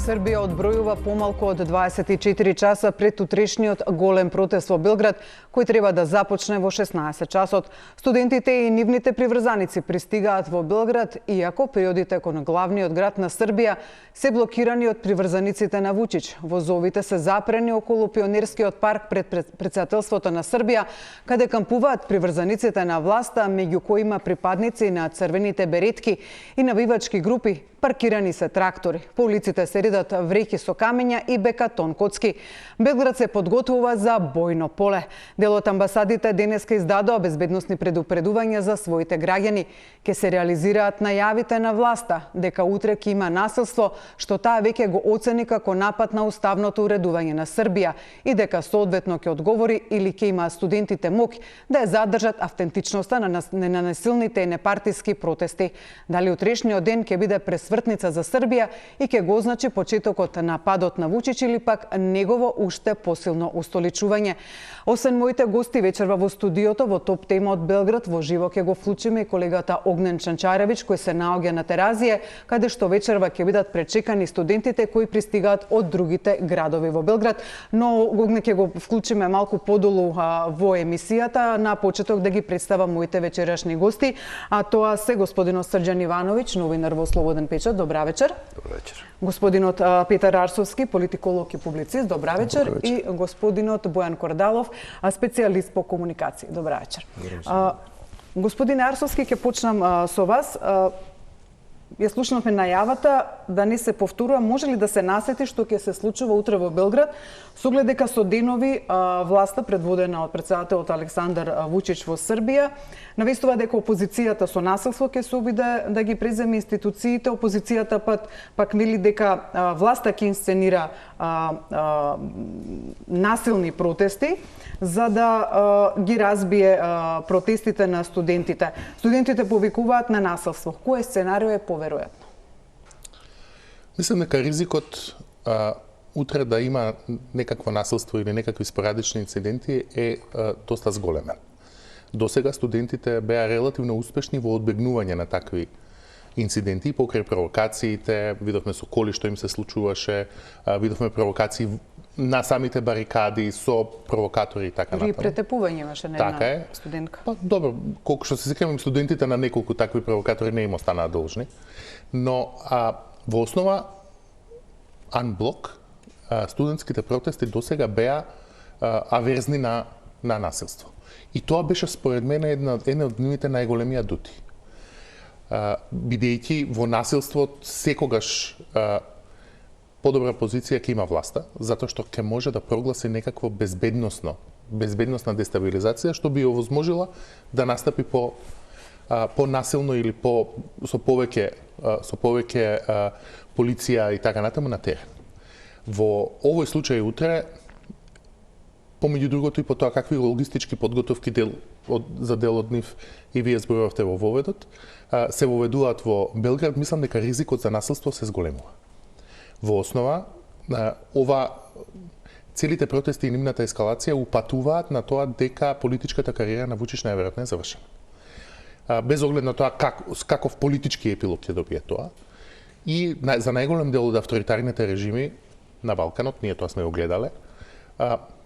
Србија одбројува помалку од 24 часа пред утрешниот голем протест во Белград, кој треба да започне во 16 часот. Студентите и нивните приврзаници пристигаат во Белград, иако периодите кон главниот град на Србија се блокирани од приврзаниците на Вучич. Возовите се запрени околу Пионерскиот парк пред претседателството на Србија, каде кампуваат приврзаниците на власта, меѓу кои има припадници на црвените беретки и навивачки групи. Паркирани се трактори. По улиците се редат вреќи со камења и бекатон коцки. Белград се подготвува за бојно поле. Дел од амбасадите денеска издадоа безбедносни предупредувања за своите граѓани. Ке се реализираат најавите на власта дека утре ќе има насилство, што таа веќе го оцени како напад на уставното уредување на Србија и дека соодветно ќе одговори или ќе има студентите моќ да ја задржат автентичноста на ненасилните и непартиски протести. Дали утрешниот ден ќе биде пресвртница за Србија и ќе го означи почетокот на падот на Вучич или пак негово уште посилно устоличување. Освен моите гости вечерва во студиото во топ тема од Белград, во живо ќе го вклучиме и колегата Огнен Чанчаревич, кој се наоѓа на Теразије, каде што вечерва ќе бидат пречекани студентите кои пристигаат од другите градови во Белград. Но Огнен ќе го вклучиме малку подолу во емисијата. На почеток да ги представам моите вечерашни гости, а тоа се господинот Срđan Ивановиќ, новинар во Слободен печат. Добра вечер. Добра вечер. Господинот Петар Арсовски, политиколог и публицист. Добра вечер. Добра вечер. И господинот Бојан Кордалов, специјалист по комуникација. Добра вечер. Господин Арсовски, ќе почнам со вас. Ја слушнавме најавата, да не се повторува, може ли да се насети што ќе се случува утре во Белград, со оглед дека со денови власта предводена од претседателот Александар Вучич во Србија навестува дека опозицијата со насилство ќе се обиде да ги преземе институциите, опозицијата пак вели дека власта ќе инсценира насилни протести за да ги разбие протестите на студентите. Студентите повикуваат на насилство. Кој сценарио е поверојатно? Мислам дека ризикот утре да има некакво насилство или некакви спорадични инциденти е доста зголемен. Досега студентите беа релативно успешни во одбегнување на такви инциденти покрај провокациите, видовме со коли што им се случуваше, видовме провокации на самите барикади со провокатори и така натаму. И претепување имаше на една студентка. Па добро, колку што се сеќавам, студентите на неколку такви провокатори не им останаа должни, но во основа анблок студентските протести досега беа аверзни на насилство. И тоа беше според мене една од нивните најголеми адути. Бидејќи во насилство секогаш подобра позиција ќе има власта, затоа што ќе може да прогласи некакво безбедносна дестабилизација, што би овозможила да настапи по насилно или со повеќе полиција и така натаму на терен. Во овој случај утре, помеѓу другото и по тоа какви логистички подготовки за дел од нив и вие зборувавте во воведот, се воведуваат во Белград, мислам дека ризикот за насилство се зголемува. Во основа, целите протести и нивната ескалација упатуваат на тоа дека политичката кариера на Вучич најверојатно е завршена. Без оглед на тоа каков политички епилог ќе добие тоа. И за најголем дел од авторитарните режими на Балканот, ние тоа сме го гледале,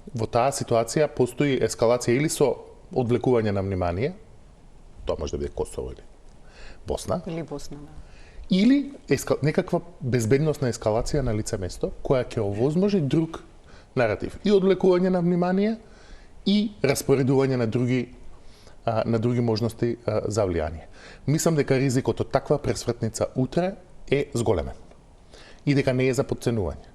во таа ситуација постои ескалација или со одвлекување на внимание, тоа може да биде Косово или Босна. Или Босна, да. Или некаква безбедносна ескалација на лице место, која ќе овозможи друг наратив. И одвлекување на внимание, и распоредување на други можности за влијание. Мислам дека ризикот од таква пресвртница утре е зголемен. И дека не е за подценување.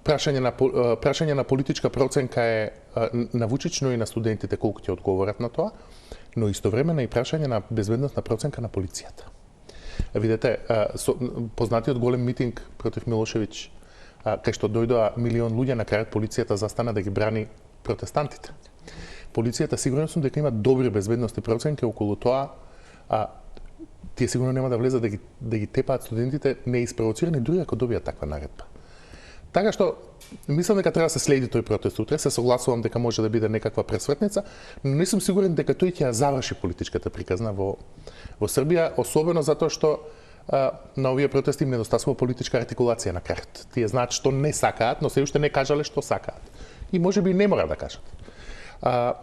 Прашање на политичка проценка е на Вучич, но и на студентите колку ќе одговорат на тоа, но истовремено и прашање на безбедносна проценка на полицијата. Видете, познатиот голем митинг против Милошевиќ, кај што дојдоа милион луѓе, на крајот полицијата застана да ги брани протестантите. Полицијата сигурно сум дека има добри безбедности проценки околу тоа, тие сигурно нема да влезат да ги тепаат студентите неиспровоцирани дури ако добијат таква наредба. Така што мислам дека треба да се следи тој протест утре, се согласувам дека може да биде некаква пресвртница, но не сум сигурен дека тој ќе ја заврши политичката приказна во Србија, особено затоа што на овие протести им недостасува политичка артикулација на крајот. Тие знаат што не сакаат, но се уште не кажале што сакаат. И можеби не мора да кажат.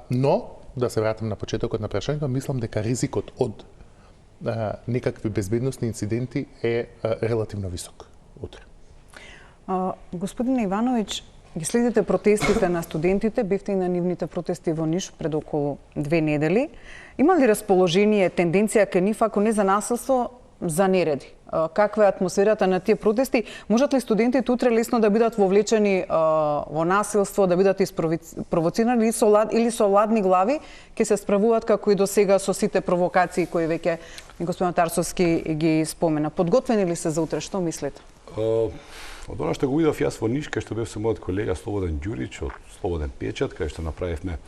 Но, да се вратам на почетокот на прашањето, мислам дека ризикот од некакви безбедносни инциденти е релативно висок утре. Господин Ивановиќ, ги следите протестите на студентите, бевте и на нивните протести во Ниш пред околу 2 недели. Има ли расположение, тенденција кај нив, ако не за насилство, за нереди? Каква е атмосферата на тие протести? Можат ли студентите утре лесно да бидат вовлечени во насилство, да бидат испровоцирани или со ладни глави ќе се справуваат како и до сега со сите провокации кои веќе господин Тарсовски ги спомена? Подготвени ли се за утре? Што мислите? Од она што го видов јас во Ниш, кај што бев со мојот колега Слободен Ѓурич од Слободен печат, кај што направивме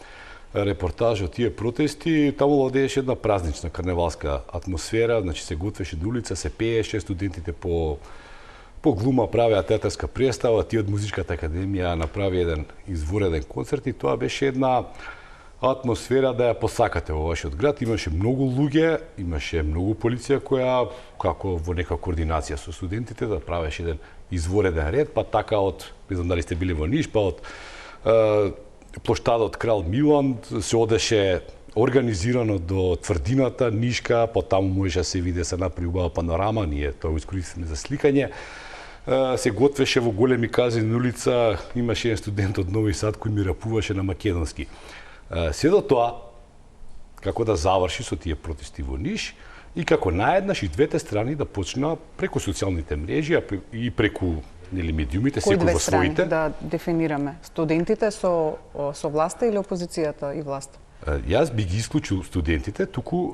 репортаж од тие протести, таму владееше една празнична карневалска атмосфера, значи се готвеше до улица, се пееше, студентите по глума правеа театарска представа, тие од Музичката академија направи еден извореден концерт и тоа беше една атмосфера да ја посакате во вашиот град. Имаше многу луѓе, имаше многу полиција која, како во нека координација со студентите, да правеше еден извореден ред, па така од, не знам дали сте били во Ниш, па од плоштадот Крал Милан се одеше организирано до тврдината Нишка, па таму може да се види се направи убава панорама, ние тоа искористивме за сликање. Се готвеше во големи казини на улица, имаше еден студент од Нови Сад кој ми рапуваше на македонски. Се до тоа, како да заврши со тие протести во Ниш и како наеднаш и двете страни да почна преку социјалните мрежи и преку медиумите, секој во своите. Да дефинираме? Студентите со власта или опозицијата и власта? Јас би ги исклучил студентите, туку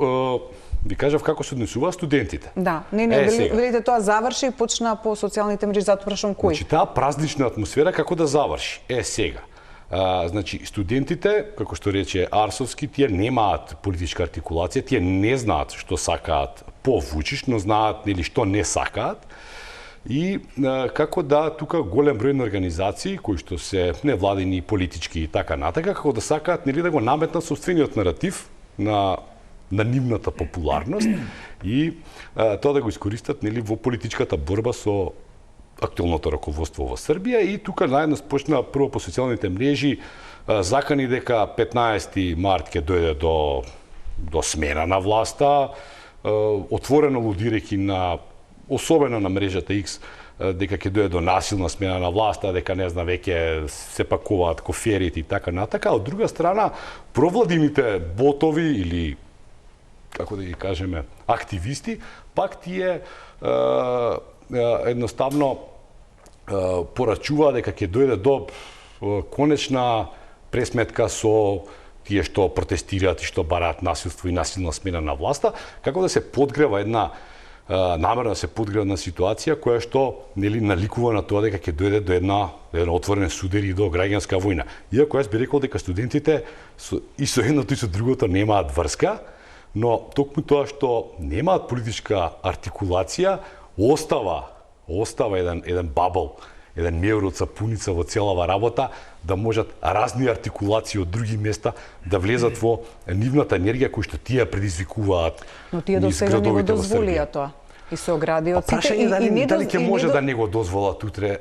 ви кажав како се однесуваат студентите. Да, велите тоа заврши и почна по социјалните мрежи, затоа прашам кој? Значи таа празнична атмосфера како да заврши? Сега. Значи, студентите, како што рече Арсовски, тие немаат политичка артикулација, тие не знаат што сакаат по Вучич, но знаат нели што не сакаат. И како да тука голем број на организации кои што се невладини, политички и така натака, како да сакаат нели да го наметнат собствениот наратив на нивната популарност и тоа да го искористат нели во политичката борба со актуелното раководство во Србија. И тука наеднаш почна прво по социјалните мрежи закани дека 15 март ќе дојде до смена на власта, отворено лудирајќи на особено на мрежата X, дека ќе дојде до насилна смена на власта, дека не знам веќе се пакуваат коферите и така натака. Од друга страна, провладините ботови или како да ги кажеме, активисти, пак тие едноставно порачува дека ќе дојде до конечна пресметка со тие што протестираат и што бараат насилство и насилна смена на власта, како да се подгрева една намерно се подгрева на ситуација која што нели наликува на тоа дека ќе дојде до еден отворен судер и до граѓанска војна. Иако јас би рекол дека студентите и со едното и со другото немаат врска, но токму тоа што немаат политичка артикулација остава еден бабл, еден меур од сапуница во целава работа, да можат разни артикулации од други места да влезат во нивната енергија која што тие предизвикуваат. Но тие до сега не го дозволија тоа. И се огради од сите и дали ќе може да не го дозволат утре.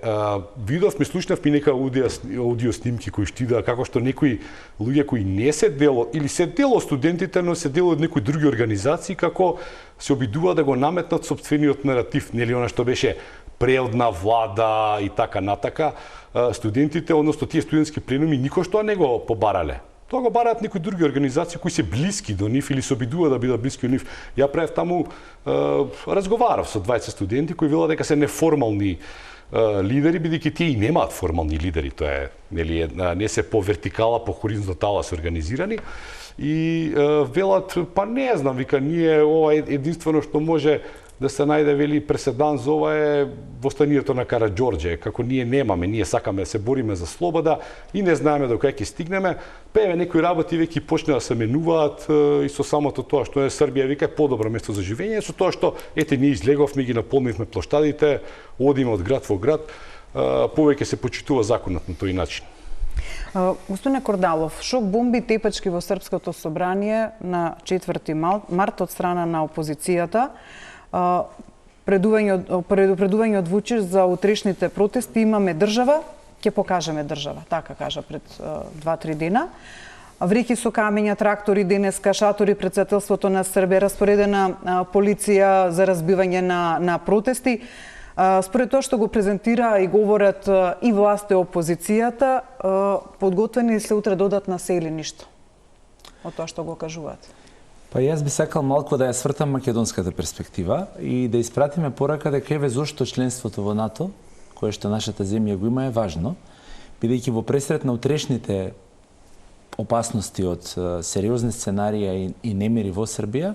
Видовме, слушнавме нека аудио снимки кои штида како што некои луѓе кои не се дело или се дело студентите, но се дело од некои други организации како се обидува да го наметнат собствениот наратив, нели она што беше преодна влада и така натака. Студентите, односно тие студентски пленуми никош тоа не го побарале. Тоа го бараат некои други организации кои се блиски до нив или се обидува да бидат блиски до нив. Ја правев таму разговарав со 20 студенти кои велат дека се неформални лидери, бидејќи тие и немаат формални лидери. Тоа е нели не се по вертикала, по хоризонтала се организирани и велат па не знам, вика ние ова единствено што може да се најде вели преседан за ова е востанието на Караџорџе, како ние немаме, ние сакаме да се бориме за слобода и не знаеме до кај ќе стигнеме, па еве некои работи веќе почнаа да се менуваат и со самото тоа што е Србија вика е подобро место за живење, со тоа што ете ние излеговме, ги наполнивме плоштадите, одиме од град во град, повеќе се почитува законот на тој начин. Господине Кордалов, шок бомби тепачки во Српското собрание на 4 март од страна на опозицијата. предупредување од Вучич за утрешните протести, имаме држава, ќе покажеме држава, така кажа пред 2-3 дена. Вреќи со камења, трактори денеска, шатори пред сателството на Србија, распоредена полиција за разбивање на протести. Според тоа што го презентира и говорат и власт и опозицијата, подготвени се утре додатна се или ништо од тоа што го кажуваат? Па јас би сакал малку да ја свртам македонската перспектива и да испратиме порака дека еве зошто членството во НАТО, кое што нашата земја го има, е важно, бидејќи во пресрет на утрешните опасности од сериозни сценарија и немири во Србија,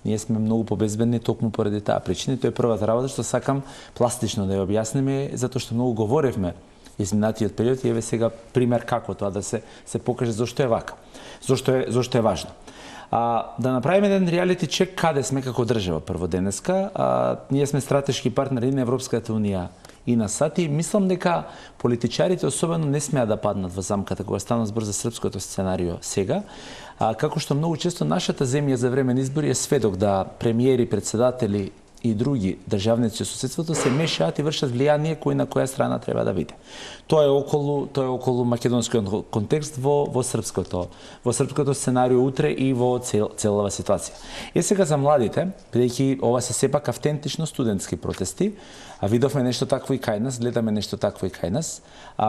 ние сме многу побезбедни токму поради таа причина. Тоа е првата работа што сакам пластично да ја објасниме, затоа што многу говоревме изминатиот период и еве сега пример како тоа да се покаже зошто е вака. Зошто е важно. Да направиме еден реалити чек каде сме како држава прво денеска. Ние сме стратешки партнери на Европската унија и на САД и мислам дека политичарите особено не смеа да паднат во замката кога стана збор за српското сценарио сега, како што многу често нашата земја за време на избори е сведок да премиери, председатели и други државници од соседството се мешаат и вршат влијание кој на која страна треба да биде. Тоа е околу македонскиот контекст во српското сценарио утре и во целава ситуација. Сега за младите, бидејќи ова се сепак автентично студентски протести, а видовме нешто такво и кај нас, гледаме нешто такво и кај нас,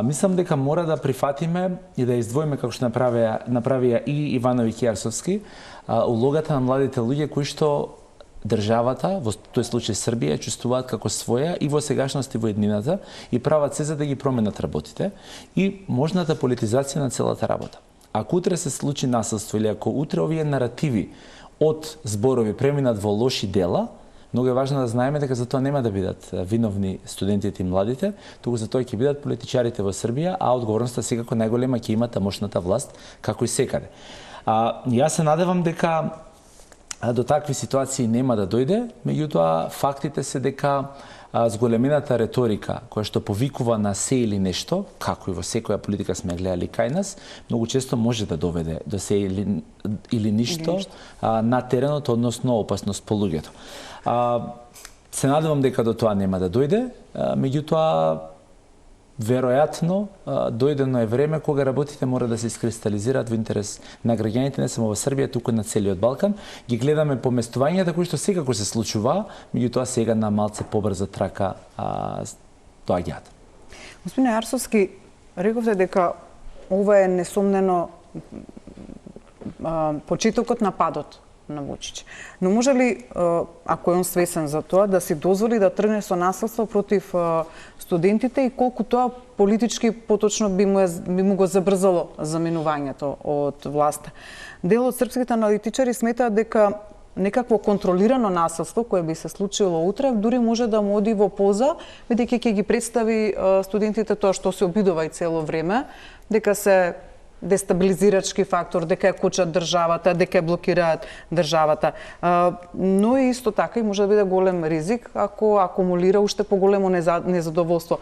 мислам дека мора да прифатиме и да издвоиме како што направија и Ивановиќ и Арсовски, улогата на младите луѓе кои што државата, во тој случај Србија, чувствуваат како своја и во сегашност и во еднината и прават се за да ги променат работите и можната политизација на целата работа. Ако утре се случи насилство или ако утре овие наративи од зборови преминат во лоши дела, многу е важно да знаеме дека за тоа нема да бидат виновни студентите и младите, туку за тоа ќе бидат политичарите во Србија, а одговорноста секако најголема ќе има тамошната власт, како и секаде. Јас се надевам дека до такви ситуации нема да дојде, меѓутоа фактите се дека зголемената реторика која што повикува на се или нешто, како и во секоја политика сме гледали кај нас, многу често може да доведе до се или ништо на теренот, односно опасност по луѓето. Се надевам дека до тоа нема да дојде, меѓутоа веројатно дојдено е време кога работите мора да се искристализираат во интерес на граѓаните не само во Србија, туку на целиот Балкан. Ги гледаме поместувањата кои што секако се случува, меѓутоа сега на малце побрза трака доаѓаат. Господине Арсовски, рековте дека ова е несомнено почетокот на падот на Вучич. Но може ли, ако е он свесен за тоа, да си дозволи да тргне со насилство против студентите и колку тоа политички поточно би му го забрзало заминувањето од власта? Дел од српските аналитичари сметаат дека некакво контролирано насилство кое би се случило утре дури може да му оди во полза, бидејќи ќе ги представи студентите тоа што се обидува и цело време, дека се дестабилизирачки фактор, дека ја кочат државата, дека ја блокираат државата. Но и исто така и може да биде голем ризик ако акумулира уште поголемо незадоволство.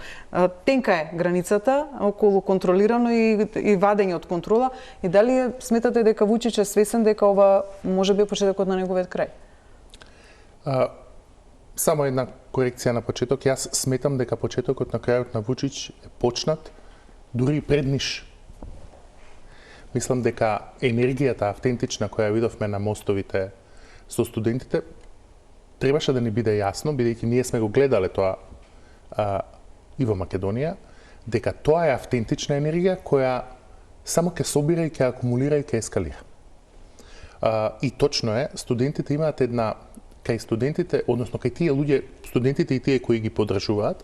Тенка е границата околу контролирано и вадење од контрола и дали сметате дека Вучич е свесен дека ова може би е почетокот на неговиот крај? Само една корекција на почеток. Јас сметам дека почетокот на крајот на Вучич е почнат дури пред Ниш. Мислам дека енергијата автентична која видовме на мостовите со студентите требаше да ни биде јасно, бидејќи ние сме го гледале тоа и во Македонија, дека тоа е автентична енергија која само ќе собира и ќе акумулира и ќе ескалира. И точно е, студентите имаат една, кај студентите, односно кај тие луѓе, студентите и тие кои ги подржуваат,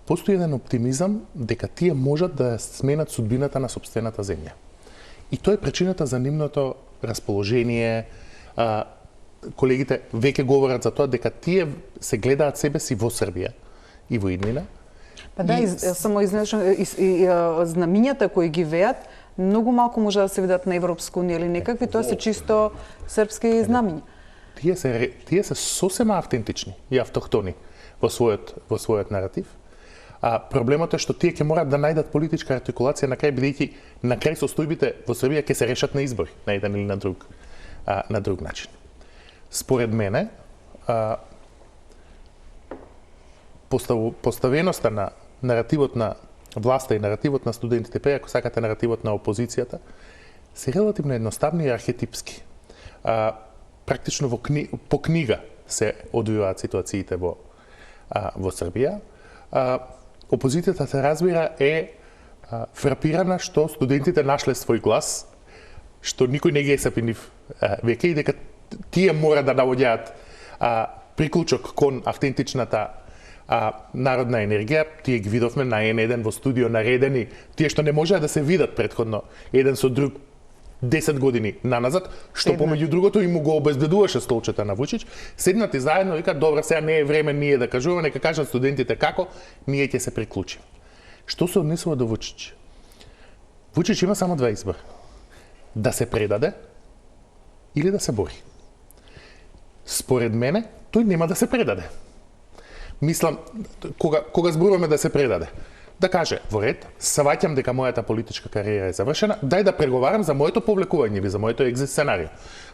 постои еден оптимизам дека тие можат да сменат судбината на сопствената земја. И тоа е причината за нивното расположение. Колегите веќе говорат за тоа дека тие се гледаат себе си во Србија и во иднина. Па да, само изнешно знамињата кои ги веат, многу малку може да се видат на Европска унија или некакви, тоа се чисто српски знамиња. Тие се сосема автентични и автохтони во својот наратив. Проблемот е што тие ќе морат да најдат политичка артикулација на крај, бидејќи на крај состојбите во Србија ќе се решат на избори, на еден или на друг начин. Според мене, поставеноста на наративот на власта и наративот на студентите, ако сакате наративот на опозицијата, се релативно едноставни и архетипски. Практично по книга се одвиваат ситуациите во Србија. Опозицијата се разбира фрапирана што студентите нашле свој глас, што никој не ги есапи нив веќе и дека тие мора да навоѓаат приклучок кон автентичната народна енергија. Тие ги видовме на N1 во студио наредени, тие што не можеа да се видат претходно еден со друг 10 години наназад, што помеѓу другото им го обезбедуваше столчета на Вучич, седнати заедно и викаат, добра, сега не е време ние да кажуваме, нека кажат студентите како, ние ќе се приклучиме. Што се однесува до Вучич? Вучич има само два избора. Да се предаде или да се бори. Според мене, тој нема да се предаде. Мислам, кога зборуваме да се предаде, да каже, во ред, сваќам дека мојата политичка кариера е завршена, дај да преговарам за моето повлекување или за моето екзит сценарио.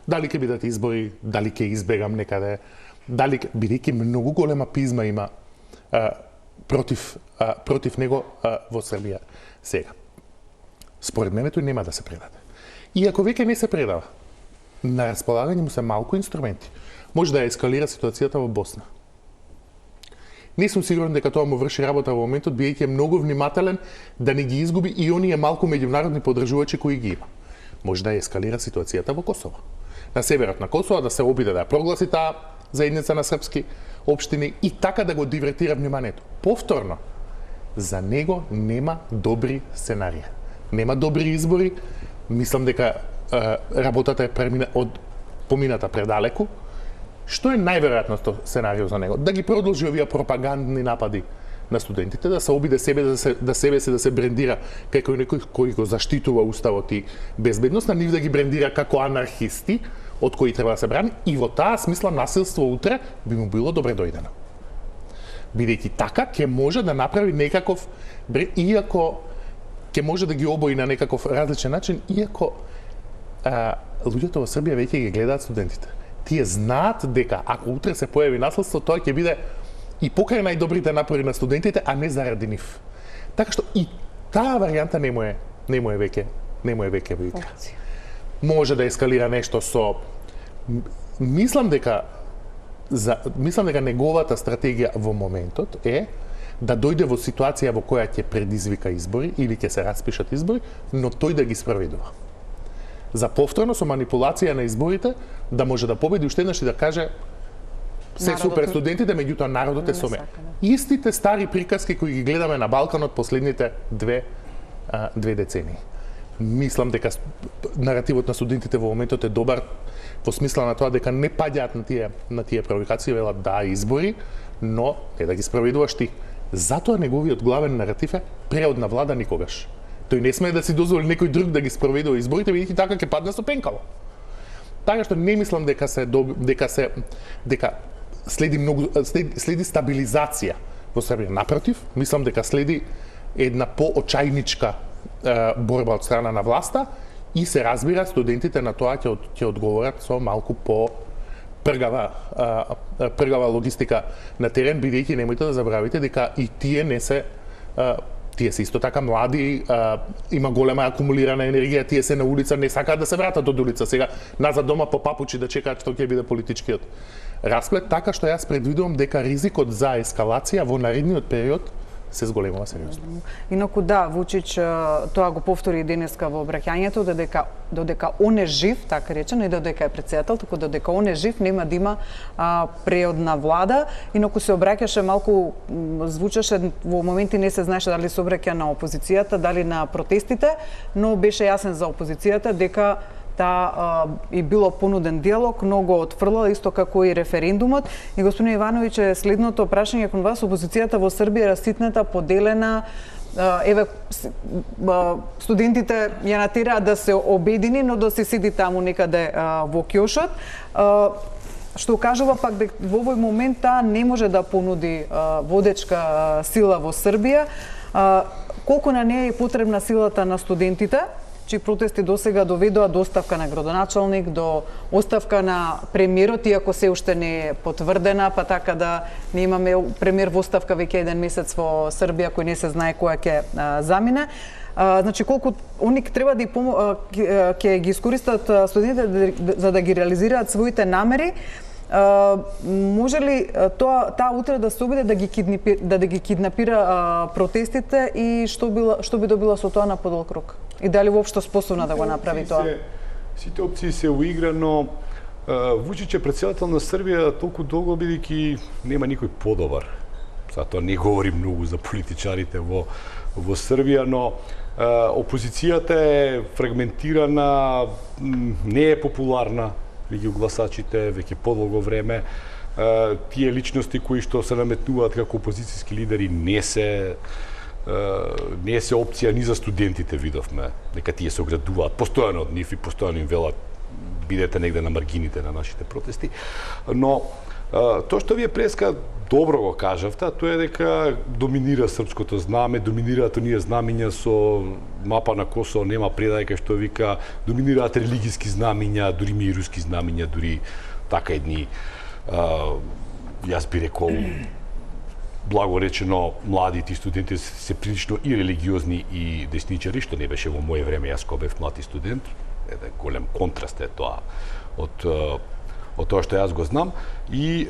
Дали ќе бидат избори, дали ќе избегам некаде, дали бидејќи многу голема пизма има против него во Србија сега. Според мене тој нема да се предаде. Иако веќе не се предава, на располагање му се малку инструменти. Може да ескалира ситуацијата во Босна. Не сум сигурен дека тоа му врши работа во моментот, бидејќи е многу внимателен да не ги изгуби и оние малку меѓународни поддржувачи кои ги има. Може да ескалира ситуацијата во Косово. На северот на Косово да се обиде да ја прогласи таа заедница на српски општини и така да го дивертира вниманието. Повторно, за него нема добри сценарии. Нема добри избори. Мислам дека работата е помината предалеку. Што е најверојатното сценарио за него? Да ги продолжи овие пропагандни напади на студентите, да се обиде себе се брендира како некој кој го заштитува уставот и безбедност, на нив да ги брендира како анархисти, од кои треба да се брани, и во таа смисла насилство утре би му било добре дојдено. Бидејќи така ќе може да направи некаков, иако ќе може да ги обои на некаков различен начин, иако луѓето во Србија веќе ги гледаат студентите. Тие знаат дека ако утре се појави насилство, тоа ќе биде и покрај најдобрите напори на студентите, а не заради нив. Така што и таа варијанта не му е веќе во игра. Може да ескалира нешто со мислам дека неговата стратегија во моментот е да дојде во ситуација во која ќе предизвика избори или ќе се распишат избори, но тој да ги спроведува. За повторно со манипулација на изборите да може да победи уште еднаш и да каже се супер студентите, меѓутоа народот е со мене. Истите стари приказки кои ги гледаме на Балканот последните две децении. Мислам дека наративот на студентите во моментот е добар во смисла на тоа дека не паѓаат на тие провокации, велат да избори, но не да ги спроведуваш ти. Затоа неговиот главен наратив е преодна влада никогаш. Тој не смее да си дозволи некој друг да ги спроведува изборите, бидејќи така ќе падне со пенкало. Така што не мислам дека следи стабилизација во Србија. Напротив, мислам дека следи една поочајничка борба од страна на власта и се разбира студентите на тоа ќе одговорат со малку по пргава логистика на терен, бидејќи немојте да забравите дека и тие се исто така млади, има голема акумулирана енергија, тие се на улица, не сакаат да се вратат од улица. Сега назад дома по папучи да чекаат што ќе биде политичкиот расплет, така што јас предвидувам дека ризикот за ескалација во наредниот период се зголемува сериозно. Инаку да, Вучич тоа го повтори и денеска во обраќањето, додека он е жив, така рече, не додека е претседател, туку додека он е жив, нема да има преодна влада. Инаку се обраќаше малку, звучеше во моменти не се знаеше дали се обраќа на опозицијата, дали на протестите, но беше јасен за опозицијата дека и било понуден диалог, многу отфрлала, исто како и референдумот. И господин Ивановиќ, следното прашање кон вас, опозицијата во Србија раситната, поделена, еве студентите ја натираат да се обедини, но да се сиди таму некаде во ќошот. Што кажува пак дека во овој момент таа не може да понуди водечка сила во Србија. Колку на неа е потребна силата на студентите чии протести досега доведоа до оставка на градоначалник, до оставка на премиерот, иако се уште не е потврдена, па така да не имаме премиер во оставка веќе еден месец во Србија, кој не се знае која ќе замине. Значи, колку они треба да ќе ги искористат студентите за да ги реализираат своите намери, може ли таа утре да се обиде да ги киднапира протестите и што би добила со тоа на подолг рок? И дали воопшто способна да го направи тоа? Сите опции се уигра, но Вучич е председател на Србија толку долго бидејќи нема никој подобар. Затоа не говори многу за политичарите во Србија, но опозицијата е фрагментирана, не е популарна меѓу гласачите веќе подолго време. Тие личности кои што се наметнуваат како опозицијски лидери не се опција ни за студентите, видовме. Нека тие се оградуваат постојано од нив и постојано им велат бидете негде на маргините на нашите протести. Но тоа што вие преска добро го кажавте, тоа е дека доминира српското знаме, доминираат оние знамиња со мапа на Косово, нема предајка што вика, доминираат религиски знамиња, дури и руски знамиња, дури така едни, јас би рекол, благо речено, младите студенти се прилично и религиозни и десничари, што не беше во моје време, јас кога бев млад студент, еден голем контраст е тоа од тоа што јас го знам. И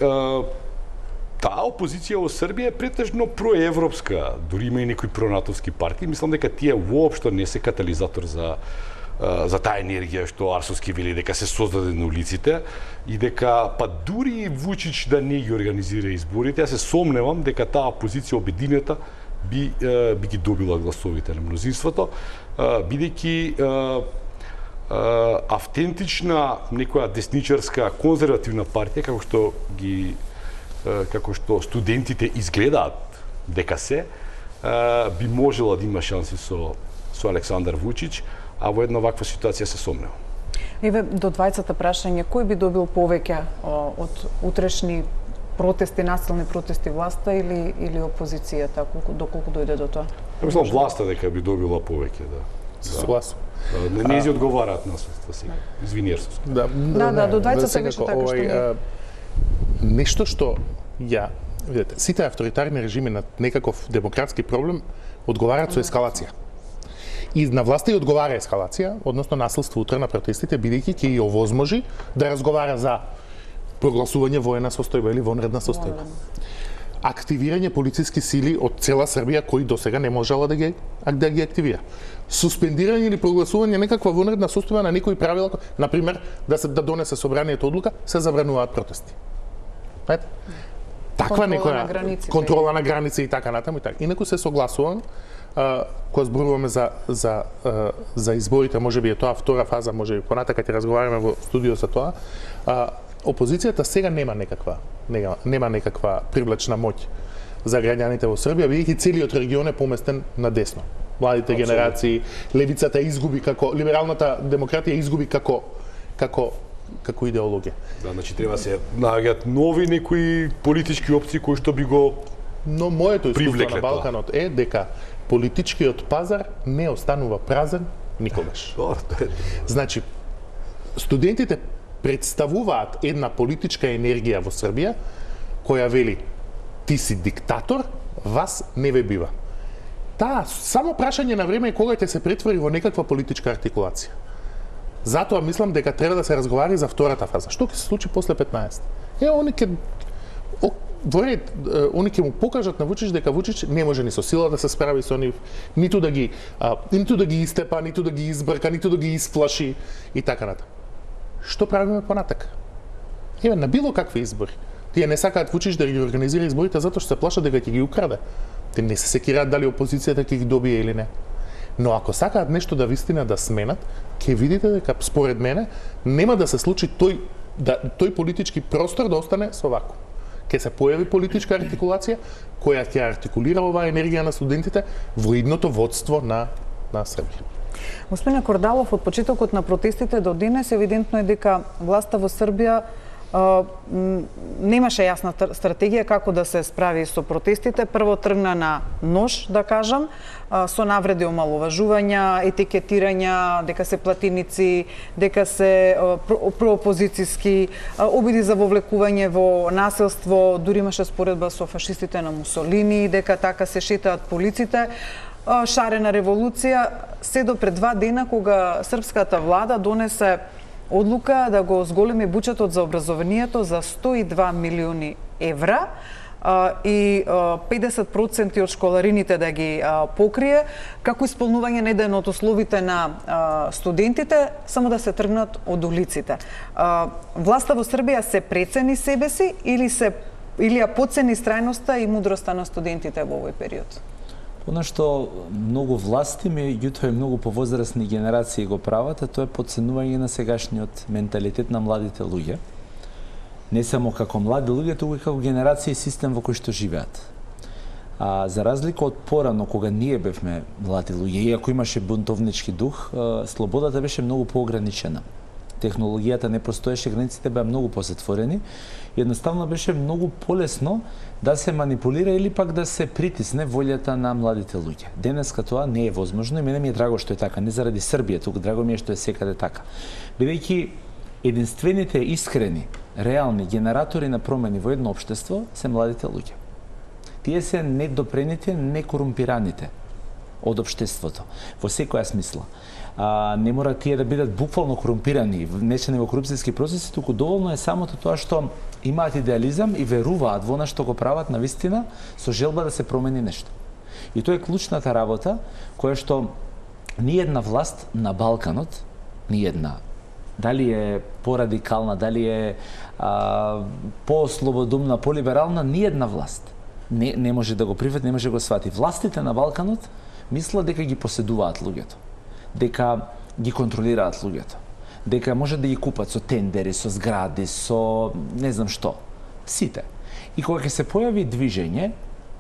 таа опозиција во Србија е претежно проевропска, дури има и некои пронатовски партии. Мислам дека тие воопшто не се катализатор за таа енергија што Арсовски вели дека се создаде на улиците и дека па дури Вучич да не ги организира изборите, јас се сомневам дека таа опозиција обединета би ги добила гласовите на мнозинството, бидејќи автентична некоја десничарска конзервативна партија како што студентите изгледаат дека се би можела да има шанси со Александар Вучич, а во една ваква ситуација се сомневам. Еве до двајцата прашање, кој би добил повеќе од утрешни протести, насилни протести, власта или опозицијата, доколку дојде до тоа? Мислам власта дека би добила повеќе, да. Согласен. Не зи одговараат на сега. Извини, Ерсовски. Да, до двајцата беше така што не. Нешто што видите, сите авторитарни режими на некаков демократски проблем одговараат со ескалација. И на власта и одговара ескалација, односно насилство утре на протестите, бидејќи ќе ја овозможи да разговара за прогласување воена состојба или вонредна состојба. Активирање полициски сили од цела Србија кои досега не можела да ги активира. Суспендирање или прогласување некаква вонредна состојба на некои правила, на пример да донесе собранието одлука, се забрануваат протести. Таква некоја контрола на граници и така натаму и така. Инаку се согласувам, кога зборуваме за изборите, можеби е тоа втора фаза, можеби понатака ќе разговараме во студио за тоа. Опозицијата сега нема некаква привлечна моќ за граѓаните во Србија, бидејќи целиот регион е поместен на десно. Младите генерации, левицата изгуби либералната демократија изгуби како идеологија. Да, значи треба се наоѓаат нови некои политички опции кои што би го Но моето искуство на Балканот тоа е дека политичкиот пазар не останува празен никогаш. Значи, студентите представуваат една политичка енергија во Србија која вели ти си диктатор, вас не ве бива. Таа само прашање на време е кога ќе се претвори во некаква политичка артикулација. Затоа мислам дека треба да се разговари за втората фаза. Што ќе се случи после 15? Они ќе му покажат на Вучич дека Вучич не може ни со сила да се справи со нив, ниту да ги истепа, ниту да ги избрка, ниту да ги исплаши и така натаму. Што правиме понатака? На било какви избори. Тие не сакаат Вучич да ги организира изборите затоа што се плашат дека ќе ги украде. Те не се секираат дали опозицијата ќе ги добие или не. Но ако сакаат нешто да вистина да сменат, ќе видите дека според мене нема да се случи тој политички простор да остане со вакво. Ќе се појави политичка артикулација која ќе артикулира оваа енергија на студентите во идното водство на Србија. Господине Кордалов, од почетокот на протестите до денес евидентно е дека власта во Србија немаше јасна стратегија како да се справи со протестите. Прво тргна на нож, да кажам, со навреди, омаловажувања, етикетирања, дека се платиници, дека се проопозициски, обиди за вовлекување во насилство, дури имаше споредба со фашистите на Мусолини, дека така се шетаат полиците. Шарена револуција, се до пред 2 дена кога српската влада донесе одлука да го зголеми буџетот за образованието за 102 милиони евра и 50% од школарините да ги покрие, како исполнување на еден од условите на студентите, само да се тргнат од улиците. Власта во Србија се прецени себе си или ја подцени страјноста и мудроста на студентите во овој период? Оно што многу власти, меѓутоа и многу повозрасни генерации го прават, тоа е подценување на сегашниот менталитет на младите луѓе. Не само како млади луѓе, туку и како генерација и систем во кој што живеат. За разлика од порано, кога ние бевме млади луѓе, иако имаше бунтовнички дух, слободата беше многу поограничена. Технологијата не постоеше, границите беа многу позатворени. Едноставно беше многу полесно да се манипулира или пак да се притисне волјата на младите луѓе. Денеска тоа не е возможно и мене ми е драго што е така, не заради Србија, туку драго ми е што е секаде така. Бидејќи единствените искрени, реални генератори на промени во едно општество се младите луѓе. Тие се недопрените, некорумпираните од општеството, во секоја смисла. Не мора тие да бидат буквално корумпирани, внесени во корупцијски процеси, туку доволно е самото тоа што имаат идеализам и веруваат во она што го прават на вистина со желба да се промени нешто. И тоа е клучната работа која што ниедна власт на Балканот, ниедна, дали е порадикална, дали е по-слободумна, полиберална, ниедна власт не може да го прифати, не може да го свати. Властите на Балканот мислат дека ги поседуваат луѓето, дека ги контролираат луѓето, дека можат да ги купат со тендери, со згради, со не знам што. Сите. И кога ќе се појави движење,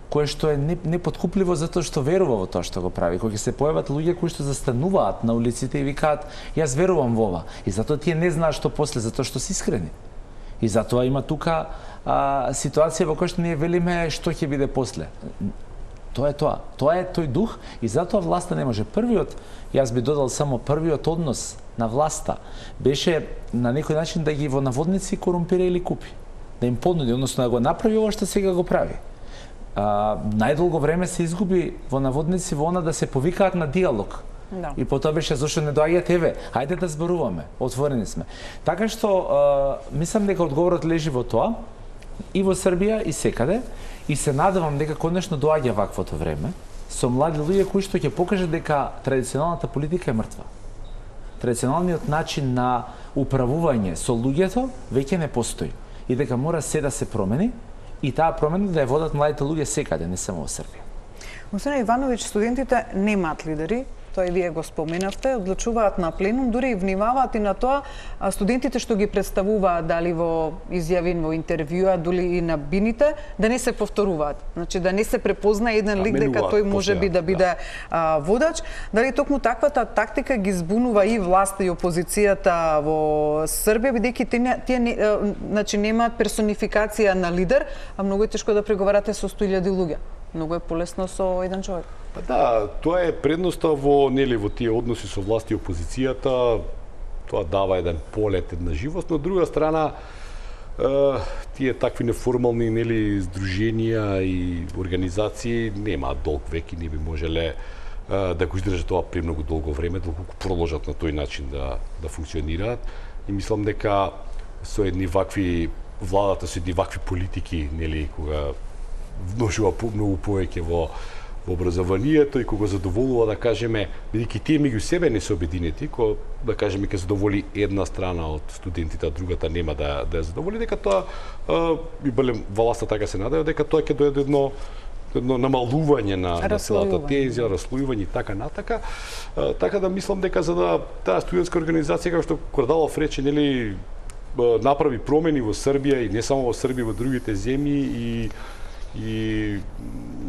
кое што е непоткупливо затоа што верува во тоа што го прави, кога ќе се појават луѓе кои што застануваат на улиците и викаат јас верувам во ова, и затоа тие не знаат што после, затоа што се искрени. И затоа има тука ситуација во која што ние велиме што ќе биде после. Тоа е тоа. Тоа е тој дух и затоа власта не може. Првиот, јас би додал само првиот однос на власта беше на некој начин да ги во наводници корумпира или купи. Да им понуди, односно да го направи ова што сега го прави. Најдолго време се изгуби во наводници во она да се повикаат на диалог. Да. И потоа беше зашто не доаѓате, еве, хајде да зборуваме, отворени сме. Така што мислам дека одговорот лежи во тоа и во Србија и секаде. И се надевам дека конечно доаѓа ваквото време со млади луѓе кои што ќе покажат дека традиционалната политика е мртва. Традиционалниот начин на управување со луѓето веќе не постои и дека мора се да се промени и таа промена да ја водат младите луѓе секаде, не само во Србија. Господин Ивановиќ, студентите немаат лидери, тоа и вие го споменавте, одлучуваат на пленум, дури и внимаваат и на тоа студентите што ги представуваат дали во изјави, во интервјуа, дури и на бините, да не се повторуваат. Значи да не се препозна еден лик дека тој може би да биде водач. Дали токму таквата тактика ги збунува и власта и опозицијата во Србија, бидејќи тие значи немаат персонификација на лидер, а многу е тешко да преговарате со 100.000 луѓе. Многу е полесно со еден човек. Да, тоа е предноста во тие односи со власт и опозицијата. Тоа дава еден полет, една живост, но од друга страна тие такви неформални здруженија и организации немаат долг век и не би можеле да го издржат тоа премногу долго време, доколку продолжат на тој начин да функционираат. И мислам дека со едни вакви владата со едни вакви политики, кога вношува многу повеќе во образованието и кога задоволува, да кажеме, бидејќи тие меѓу себе не се обединети, кога, да кажеме, ќе задоволи една страна од студентите, а другата нема да ја задоволи, дека тоа, и белем, власта така се надева, дека тоа ќе дојде едно намалување на целата тензија, раслојување и така натака. Така да мислам дека за да таа студентска организација, како што Кордалов рече, направи промени во Србија и не само во Србија, во другите земји и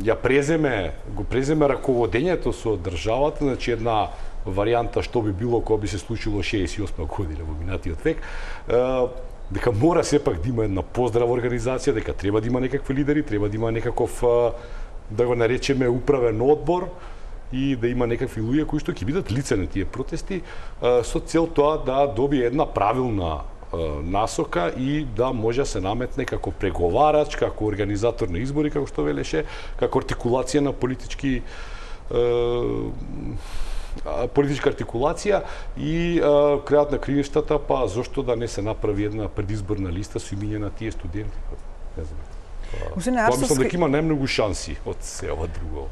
го преземе раководењето со државата, значи една варијанта што би било кога би се случило 68 година во минатиот век. дека мора сепак да има една поздрава организација, дека треба да има некакви лидери, треба да има некаков, да го наречеме, управен одбор и да има некакви луѓе кои што ќе бидат лице на тие протести со цел тоа да добие една правилна насока и да може да се наметне како преговарач, како организатор на избори, како што велеше, како артикулација на политичка артикулација и крајот на кривиштата, па зошто да не се направи една предизборна листа со имиња на тие студенти? Не знам. Мислам дека има најмногу шанси од се ова друго.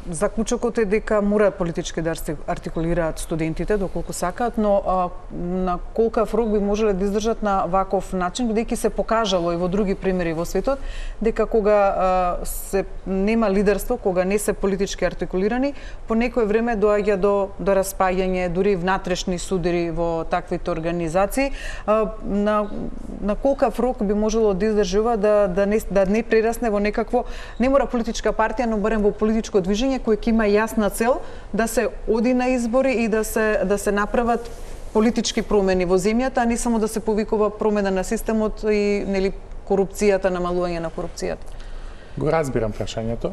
Заклучокот е дека мора политички да артикулираат студентите доколку сакаат, но на колкав рок би можеле да издржат на ваков начин, бидејќи се покажало и во други примери во светот дека кога се нема лидерство, кога не се политички артикулирани, по некое време доаѓа до распаѓање, дури внатрешни судири во таквите организации. На колкав рок би можело да издржува да не прерасне во некакво, не мора политичка партија, но барем во политичко движење кој ќе има јасна цел да се оди на избори и да се направат политички промени во земјата, а не само да се повикува промена на системот и нели корупцијата, намалување на корупцијата. Го разбирам прашањето.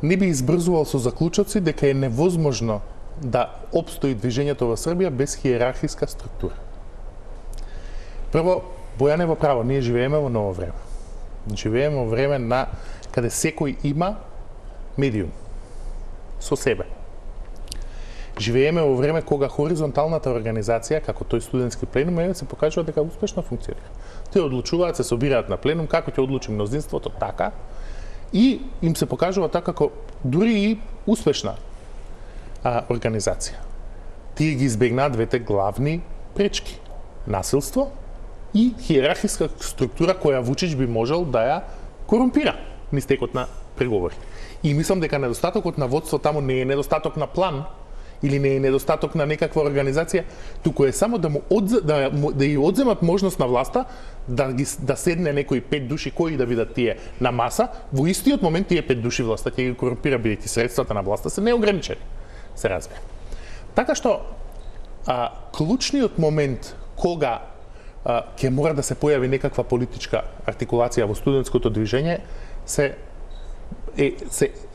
Не би избрзувал со заклучоци дека е невозможно да опстои движењето во Србија без хиерархиска структура. Прво, Бојан е во право, ние живееме во ново време. Живееме во време на каде секој има медиум со себе. Живееме во време кога хоризонталната организација, како тој студентски пленум, се покажува дека успешно функционира. Те одлучуваат, се собираат на пленум, како ќе одлучи мнозинството, така, и им се покажува така како дури и успешна организација. Тие ги избегнаат двете главни пречки. Насилство и хиерархиска структура која Вучич би можел да ја корумпира низ текот на преговори. И мислам дека недостатокот на водство таму не е недостаток на план или не е недостаток на некаква организација, туку е само да ја одземат можност на власта да седне некои 5 души кои да видат тие на маса, во истиот момент тие 5 души власта ќе ги корумпира бидејќи средствата на власта се неограничени, се разбира. Така што клучниот момент кога ќе мора да се појави некаква политичка артикулација во студентското движење се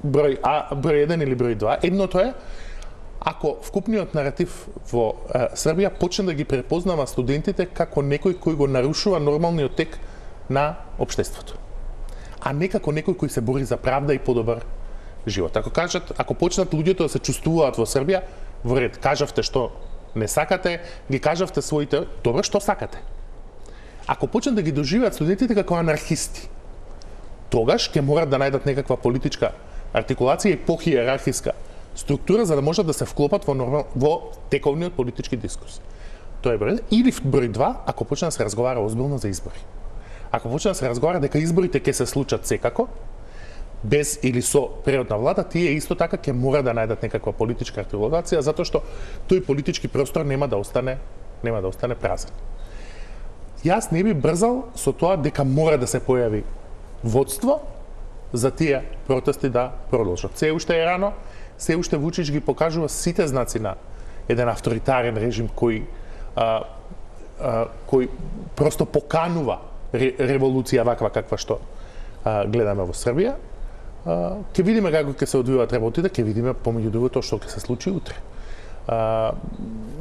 број 1 или број 2. Едното е ако вкупниот наратив во Србија почне да ги препознава студентите како некој кој го нарушува нормалниот тек на општеството, а не како некој кој се бори за правда и подобар живот. Ако почнат луѓето да се чувствуваат во Србија, во ред, кажавте што не сакате, ги кажавте своите, добро, што сакате. Ако почнат да ги доживеат студентите како анархисти, тогаш ќе морат да најдат некаква политичка артикулација и похиерархиска структура за да можат да се вклопат во тековниот политички дискурс. Тоа е број 1. Или број 2, ако почне да се разговара озбилно за избори. Ако почне да се разговара дека изборите ќе се случат секако, без или со преодна влада, тие исто така ќе мора да најдат некаква политичка артикулација, затоа што тој политички простор нема да остане празен. Јас не би брзал со тоа дека мора да се појави водство за тие протести да продолжат. Се уште е рано, се уште Вучич ги покажува сите знаци на еден авторитарен режим кој просто поканува револуција ваква каква што гледаме во Србија. Ќе видиме како ќе се одвиваат работите, ќе видиме помеѓу другото што ќе се случи утре.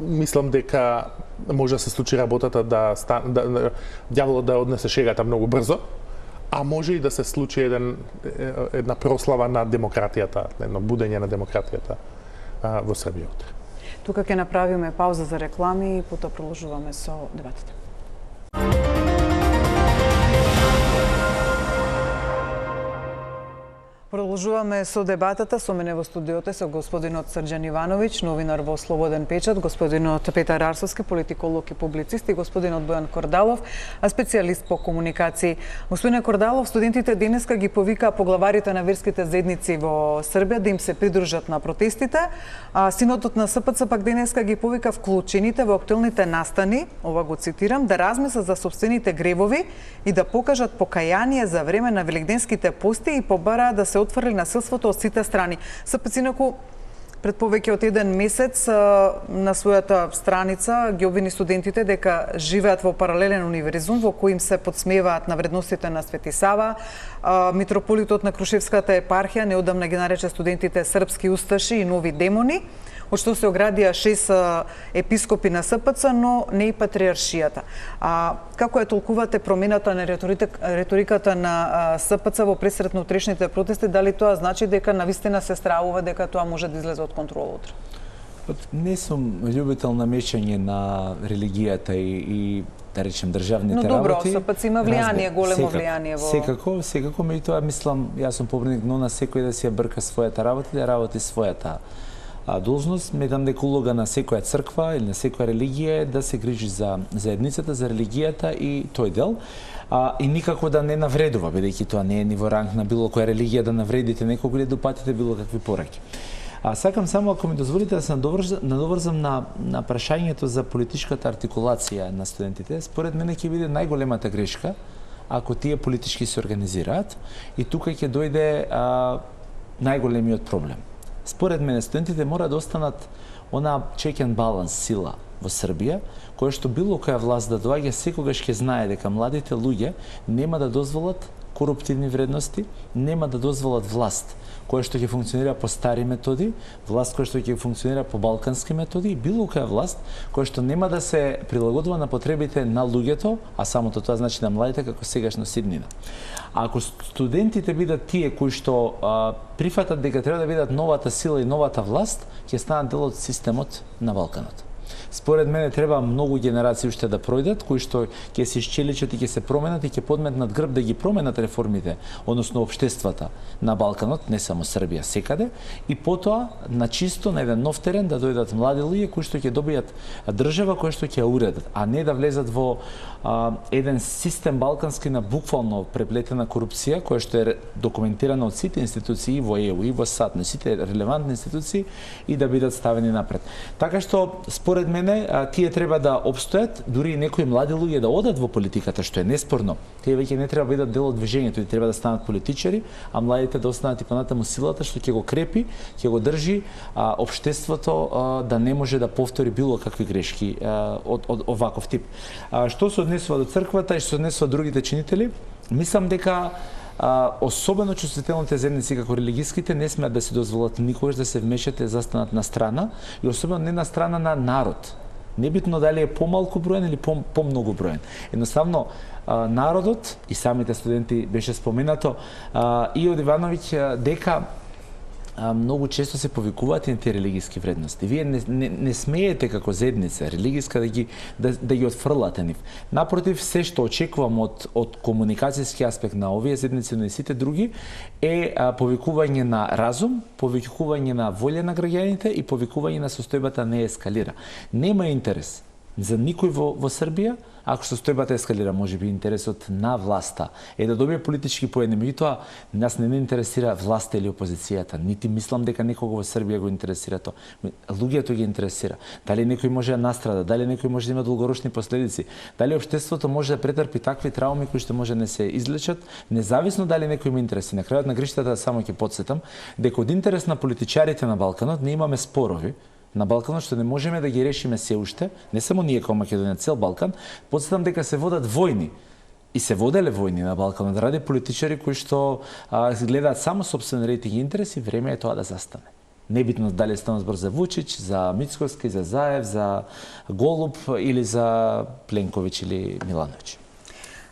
Мислам дека може да се случи работата ѓаволот да однесе шегата многу брзо, а може и да се случи една прослава на демократијата, едно будење на демократијата во Србија утре. Тука ќе направиме пауза за реклами и потоа продолжуваме со дебатата. Продолжуваме со дебатата. Со мене во студиото со господинот Срđan Ивановиќ, новинар во Слободен печат, господинот Петар Арсовски, политиколог и публицист, и господинот Бојан Кордалов, специјалист по комуникации. Господине Кордалов, студентите денеска ги повика поглаварите на верските заедници во Србија да им се придружат на протестите, а синотот на СПЦ пак денеска ги повика вклучените во актуелните настани, ова го цитирам, да размислат за сопствените гревови и да покажат покаяние за време на великденските пости и побара да се отфрли насилството од сите страни. СПЦ Пред повеќе од еден месец на својата страница ги обвини студентите дека живеат во паралелен универзум во кој им се подсмеваат на вредностите на Свети Сава. Митрополитот на Крушевската епархија неодамна ги нарече студентите српски усташи и нови демони, од што се оградија 6 епископи на СПЦ, но не и патриаршијата. Како ја толкувате промената на реториката на СПЦ во пресрет на утрешните протести? Дали тоа значи дека навистина се стравува дека тоа може да излезе од контрола утре? Не сум љубител на мешање на религијата и да речем државните работи. Но добро, СПЦ има влијание, големо влијание во... Секако, меѓутоа мислам, јас сум поборник на секој да си ја брка својата работа и да работи својата должност. Медам дека улога на секоја црква или на секоја религија е да се грижи за заедницата, за религијата и тој дел. И никако да не навредува, бидејќи тоа не е ни во ранг на било која религија да навредите некого или да упатите било какви пораки. Сакам само, ако ми дозволите, да се надоврзам на прашањето за политичката артикулација на студентите. Според мене ќе биде најголемата грешка ако тие политички се организираат и тука ќе дојде најголемиот проблем. Според мене, студентите мора да останат она check and balance сила во Србија, која што било која власт да доаѓа, секогаш ќе знае дека младите луѓе нема да дозволат коруптивни вредности, нема да дозволат власт која што ќе функционира по стари методи, власт која што ќе функционира по балкански методи и било која власт која што нема да се прилагодува на потребите на луѓето, а самото тоа значи на младите како сегашна сиднина. Ако студентите бидат тие кои што прифатат дека треба да бидат новата сила и новата власт, ќе станат дел од системот на Балканот. Според мене треба многу генерации уште да пројдат, кои што ќе се исчеличат и ќе се променат и ќе подметнат грб да ги променат реформите, односно општествата на Балканот, не само Србија, секаде, и потоа на чисто на еден нов терен да дојдат млади луѓе кои што ќе добијат држава која што ќе ја уредат, а не да влезат во еден систем балкански на буквално преплетена корупција, која што е документирана од сите институции во ЕУ и во САД, на сите релевантни институции и да бидат ставени напред. Така што според мене тие треба да опстојат, дури и некои млади луѓе да одат во политиката, што е неспорно. Тие веќе не треба да бидат дел од движењето и треба да станат политичари, а младите да останат и понатаму силата што ќе го крепи, ќе го држи општеството да не може да повтори било какви грешки од оваков тип. Што се однесува до црквата и што се однесува до другите чинители, мислам дека особено чувствителните заедници како религиските не смеат да се дозволат никогаш да се вмешате, застанат на страна и особено не на страна на народ. Небитно дали е помалку броен или помногу броен. Едноставно народот и самите студенти беше споменато и од Ивановиќ дека многу често се повикуваат антирелигиски вредности. Вие не смеете како заедница религиска да ги отфрлате нив. Напротив, се што очекувам од комуникацијски аспект на овие заедници, но и сите други, е повикување на разум, повикување на волја на граѓаните и повикување на состојбата не ескалира. Нема интерес за никој во Србија, ако состојбата ескалира, може би интересот на власта е да добие политички поени, меѓутоа нас не интересира власта или опозицијата, нити мислам дека некого во Србија го интересира тоа. Луѓето ги интересира. Дали некој може да настрада, дали некој може да има долгорочни последици, дали општеството може да претрпи такви трауми кои што може да не се излечат, независно дали некој има интереси. На крајот на гриштата само ќе потсетам дека од интерес на политичарите на Балканот не имаме спорови на Балканот што не можеме да ги решиме се уште, не само ние како Македонија, цел Балкан. Потсетам дека се водат војни и се воделе војни на Балканот ради политичари кои што гледаат само сопствен рейтинг и интереси, време е тоа да застане. Небитно дали станува збор за Вучич, за Мицкоски, за Заев, за Голуб или за Пленковиќ или Милановиќ.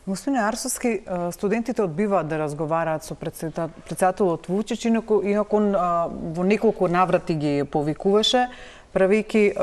Господине Арсовски, студентите одбиваат да разговараат со претседателот Вучич, инаку во неколку наврати ги повикуваше, правејќи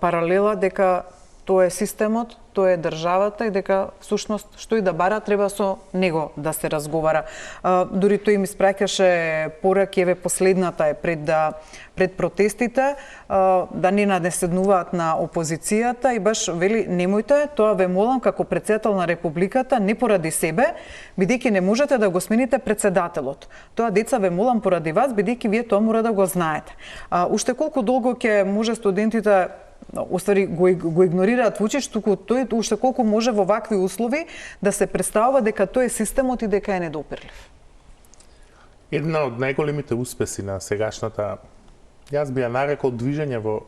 паралела дека тоа е системот, тоа е државата и дека всушност што и да бара треба со него да се разговара. Дури тој им испраќаше пораки, еве последната е пред протестите, да не надеседнуваат на опозицијата и баш вели немојте, тоа ве молам како претседател на Републиката, не поради себе, бидејќи не можете да го смените претседателот. Тоа деца ве молам поради вас, бидејќи вие тоа мора да го знаете. Уште колку долго ќе може студентите уствари го игнорираат Вучич, туку тој уште колку може во вакви услови да се представува дека тој е системот и дека е недопирлив? Една од најголемите успеси на сегашната Јас би ја нарекол движење во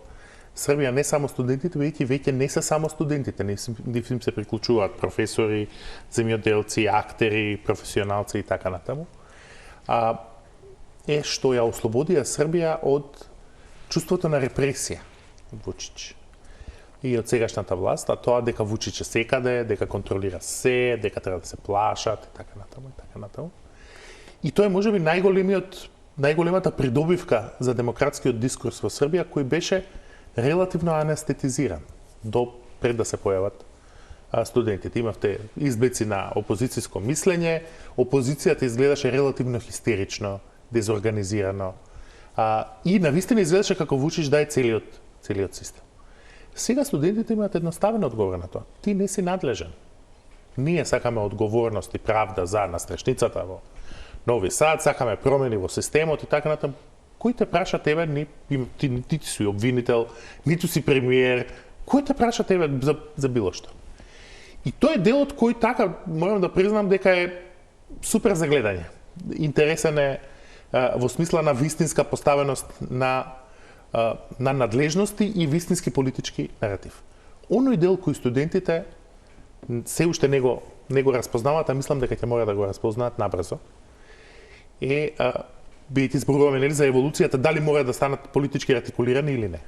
Србија не само студентите, веќе не се само студентите, не им се приклучуваат професори, земјоделци, актери, професионалци и така натаму. Е што ја ослободија Србија од чувството на репресија од Вучич и од сегашната власт, а тоа дека Вучич е секаде, дека контролира се, дека треба да се плашат и така натаму и така натаму. И тоа е можеби најголемата придобивка за демократскиот дискурс во Србија, кој беше релативно анестетизиран до пред да се појават студентите. Имавте избеци на опозицијско мислење, опозицијата изгледаше релативно хистерично, дезорганизирано, и навистина изгледаше како Вучич дај целиот систем. Сега студентите имаат едноставен одговор на тоа. Ти не си надлежен. Ние сакаме одговорност и правда за настрешницата во Нови Сад, сакаме промени во системот и така натаму. Кој те праша тебе, ти си обвинител, ниту си премиер, кој те праша тебе за било што? И тој е делот кој така, морам да признам дека е супер за гледање. Интересен е во смисла на вистинска поставеност на надлежности и вистински политички наратив. Оној дел кој студентите се уште не го распознаваат, а мислам дека ќе мора да го распознаат набрзо, е бидејќи зборуваме за еволуцијата, дали мора да станат политички артикулирани или не.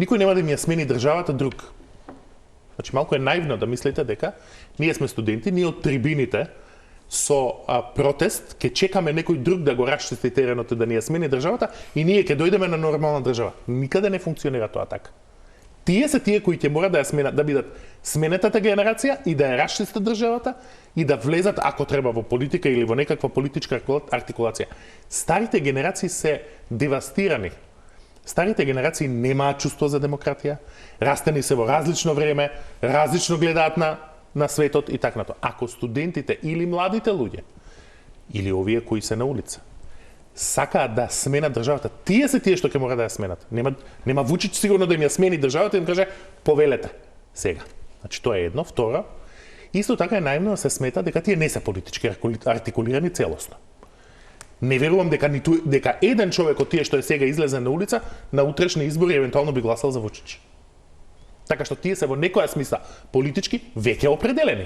Никој нема да ми ја смени државата друг. Значи, малку е наивно да мислите дека ние сме студенти, ние од трибините со протест ќе чекаме некој друг да го расчисти теренот и да ни ја смени државата и ние ќе дојдеме на нормална држава. Никаде не функционира тоа така. Тие се тие кои ќе мора да ја сменат, да бидат сменетата генерација и да ја расчистат државата и да влезат, ако треба, во политика или во некаква политичка артикулација. Старите генерации се девастирани. Старите генерации немаат чувство за демократија, растени се во различно време, различно гледаат на светот и така натоа. Ако студентите или младите луѓе, или овие кои се на улица, сакаат да сменат државата, тие се тие што ќе мора да ја сменат. Нема Вучич сигурно да им ја смени државата и им каже повелете сега. Значи тоа е едно, второ. Исто така е наивно да се смета дека тие не се политички артикулирани целосно. Не верувам дека еден човек од тие што е сега излезен на улица на утрешни избори евентуално би гласал за Вучич. Така што тие се во некоја смисла политички веќе определени.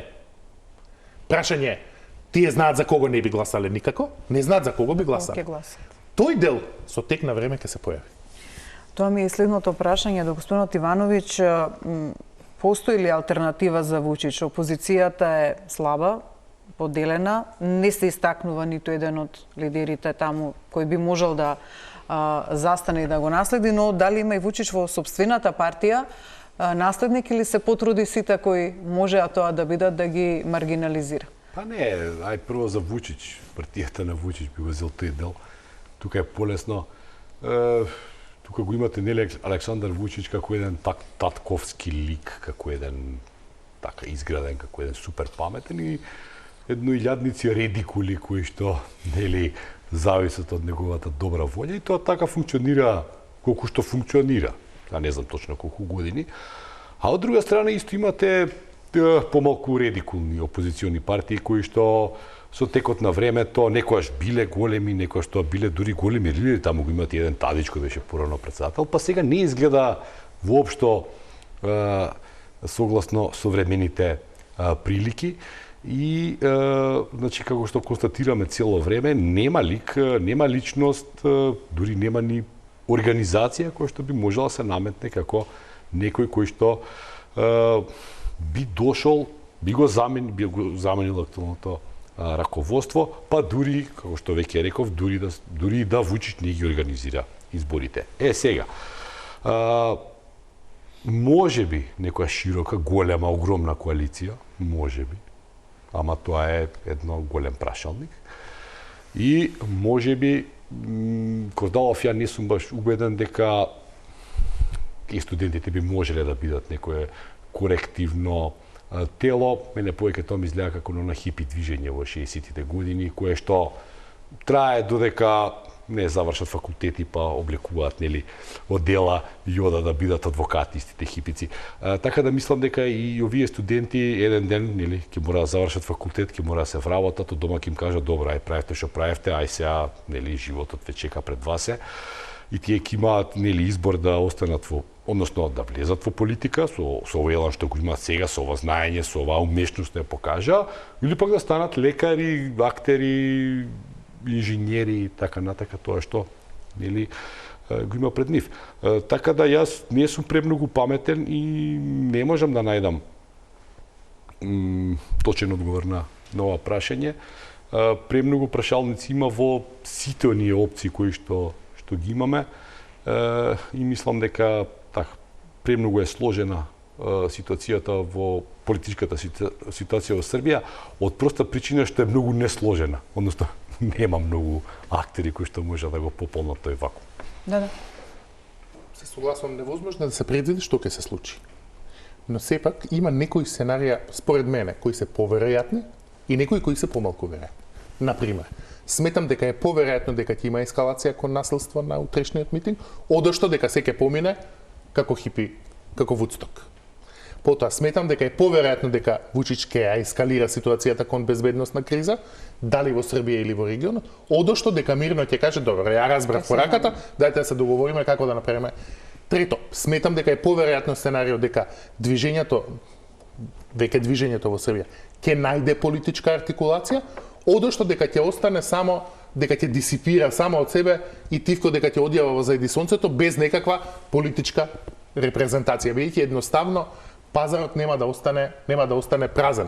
Прашање е, тие знаат за кого не би гласале никако, не знаат за кого би гласале. Тој дел со тек на време ќе се појави. Тоа ми е следното прашање до господинот Ивановиќ. Постои ли алтернатива за Вучич? Опозицијата е слаба, поделена, не се истакнува ниту еден од лидерите таму кој би можел да застане и да го наследи, но дали има и Вучич во собствената партија наследник или се потруди сите кои можеа тоа да бидат да ги маргинализира? Па не, ај прво за Вучич, партијата на Вучич би го зел тој дел. Тука е полесно. Тука го имате нели Александар Вучич како еден татковски лик, како еден така изграден, како еден супер паметен и едноилјадници редикули кои што нели зависат од неговата добра волја и тоа така функционира колку што функционира. А не знам точно колку години. А од друга страна исто имате помалку редикулни опозициони партии кои што со текот на времето некојаш биле големи, некојаш тоа биле дури големи лидери, таму го имате еден Тадич кој беше порано председател, па сега не изгледа воопшто согласно современите прилики и значи како што констатираме цело време нема лик, нема личност, дури нема ни организација која што би можела се наметне како некој кој што би дошол, би го заменил актуелното раководство, па дури, како што веќе реков, дури да Вучич не ги организира изборите. Сега, може би некоја широка, голема, огромна коалиција, може би, ама тоа е едно голем прашалник. И може би, Кордалов, ја не сум баш убеден дека и студентите би можеле да бидат некое корективно тело. Мене повеќе тоа ми изгледа како на хипи движење во 60-тите години, кое што трае додека не завршат факултети па облекуваат нели одела и одат да бидат адвокати истите хипици. Така да мислам дека и овие студенти еден ден нели ќе мора да завршат факултет, ќе мора да се вработат, од дома ќе им кажат добро, ај правете што правевте, ај сега нели животот ве чека пред вас е. и тие ќе имаат избор да останат односно да влезат во политика со овој елан што го имаат сега, со ова знаење, со оваа умешност да ја покажа, или пак да станат лекари, актери, инженери и така натака, тоа што го има пред нив. Така да јас не сум премногу паметен и не можам да најдам точен одговор на ова прашање. Премногу прашалници има во сите оние опции кои што ги имаме и мислам дека премногу е сложена ситуацијата во политичката ситуација во Србија од проста причина што е многу несложена, односно нема многу актери кои што може да го пополнат тој вакуум. Да. Се согласувам, невозможно да се предвиди што ќе се случи. Но сепак има некои сценарија според мене кои се поверојатни и некои кои се помалку веројатни. Например, сметам дека е поверојатно дека ќе има ескалација кон насилство на утрешниот митинг, одошто дека се ќе помине како хипи, како Вудсток. Потоа сметам дека е поверојатно дека Вучич ќе ја ескалира ситуацијата кон безбедносна криза, дали во Србија или во регионот, одошто дека мирно ќе каже добро, ја разбрав пораката, дајте да се договориме како да направиме. Трето, сметам дека е поверојатно сценарио дека движењето во Србија ќе најде политичка артикулација, одошто дека ќе остане само, дека ќе дисипира само од себе и тивко дека ќе одјава во зајди сонцето без некаква политичка репрезентација, бидејќи едноставно пазарот нема да остане празен.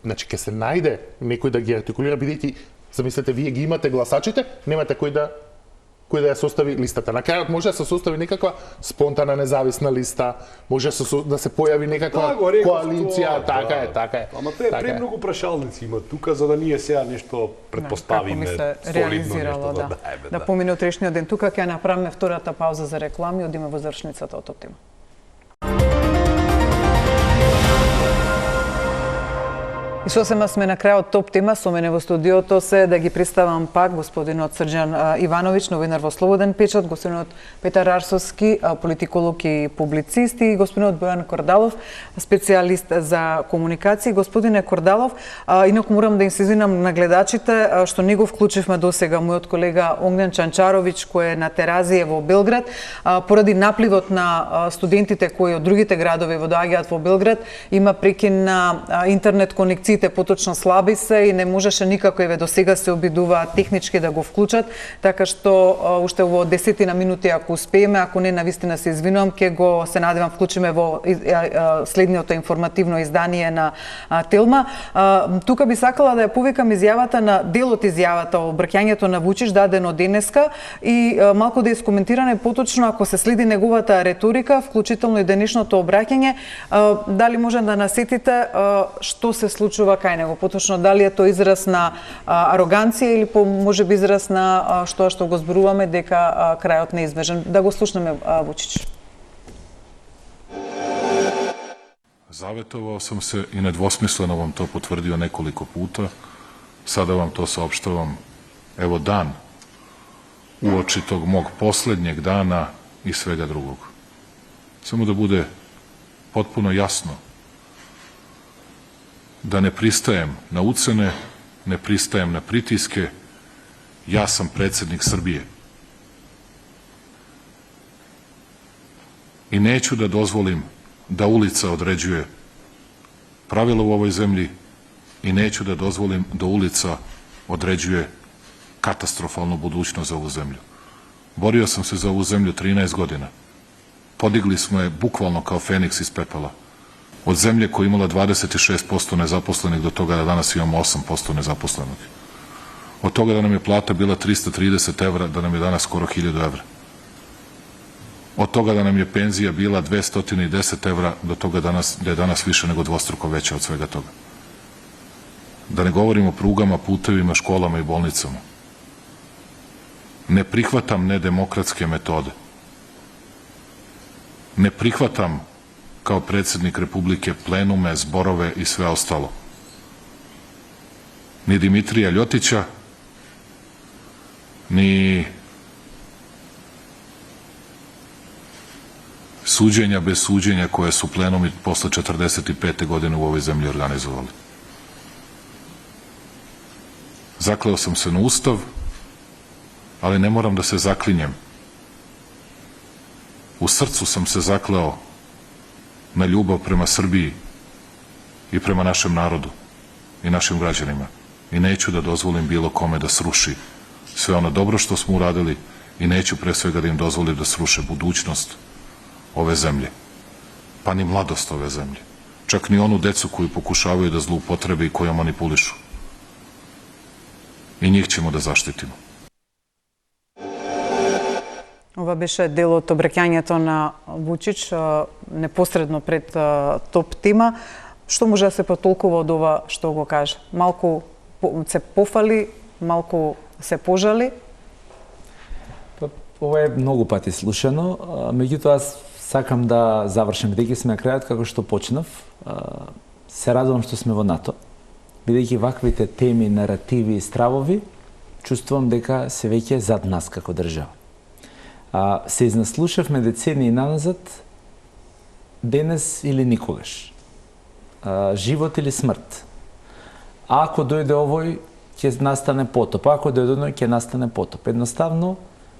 Значи ќе се најде некој да ги артикулира, бидејќи замислете вие ги имате гласачите, немате кој да ја состави листата. На крајот може да се состави некаква спонтана независна листа, може да се појави некаква коалиција, така е. Ама тоа е премногу прашалници има тука за да ние сега нешто предпоставиме солидно нешто да помине утрешниот ден. Тука ќе направиме втората пауза за реклами, одиме во завршницата од топ тема. И сосема сме на крајот топ тема, со мене во студиото се да ги представам пак господинот Срđan Ивановиќ, новинар во Слободен печат, господинот Петар Арсовски, политиколог и публицист, и господинот Бојан Кордалов, специјалист за комуникација. Господине Кордалов, инаку морам да им се извинам на гледачите што не го вклучивме досега мојот колега Огнен Чанчаровиќ кој е на Теразија во Белград, поради напливот на студентите кои од другите градови доаѓаат во Белград, има прекин на интернет конекција, поточно слаби се и не можеше никако до сега се обидуваат технички да го вклучат, така што уште во 10 минути ако успееме, ако не навистина се извинувам, ќе го се надевам вклучиме во следниот информативно издание на Телма. Тука би сакала да ја повикам изјавата на делот изјавата, обраќањето на Вучич дадено денеска и малку да искоментираме поточно ако се следи неговата реторика, вклучително и денешното обраќање, дали може да насетите што се случува кај него, поточно дали е тоа израз на ароганција или можеби израз на што го зборуваме дека крајот неизбежен. Да го слушнеме Вучич. Заветовao sam se i nedvosmisleno vam to potvrdio nekoliko puta. Sada vam to saopštavam, evo dan uoči tog mog poslednjeg dana i svega drugog. Samo da bude potpuno jasno da ne pristajem na ucene, ne pristajem na pritiske, ja sam predsednik Srbije. I neću da dozvolim da ulica određuje pravila u ovoj zemlji i neću da dozvolim da ulica određuje katastrofalnu budućnost za ovu zemlju. Borio sam se za ovu zemlju 13 godina. Podigli smo je bukvalno kao Feniks iz pepela. Od zemlje koja je imala 26% nezaposlenih do toga da danas imamo 8% nezaposlenih. Od toga da nam je plata bila 330 evra, da nam je danas skoro 1000 evra. Od toga da nam je penzija bila 210 evra, do toga da je danas više nego dvostruko veća od svega toga. Da ne govorim o prugama, putevima, školama i bolnicama. Ne prihvatam nedemokratske metode. Ne prihvatam kao predsednik Republike plenume, zborove i sve ostalo. Ni Dimitrija Ljotića, ni suđenja bez suđenja koje su plenumi posle 45. godine u ovoj zemlji organizovali. Zakleo sam se na Ustav, ali ne moram da se zaklinjem U srcu sam se zakleo na ljubav prema Srbiji i prema našem narodu i našim građanima i neću da dozvolim bilo kome da sruši sve ono dobro što smo uradili i neću pre svega da im dozvolim da sruše budućnost ove zemlje, pa ni mladost ove zemlje, čak ni onu decu koju pokušavaju da zloupotrebe i koju manipulišu. I njih ćemo da zaštitimo. Ова беше дел од обраќањето на Вучич непосредно пред топ тема. Што може да се потолкува од ова што го кажа? Малку се пофали, малку се пожали? Ова е многу пати слушано, меѓутоа аз сакам да завршам, бидејќи сме на крајот како што почнав. Се радувам што сме во НАТО, бидејќи ваквите теми, наративи и стравови, чувствувам дека се веќе зад нас како држава. Се изнаслушавме децении наназад, денес или никогаш. Живот или смрт. Ако дојде овој, ќе настане потоп. Ако дојде оној, ќе настане потоп. Едноставно,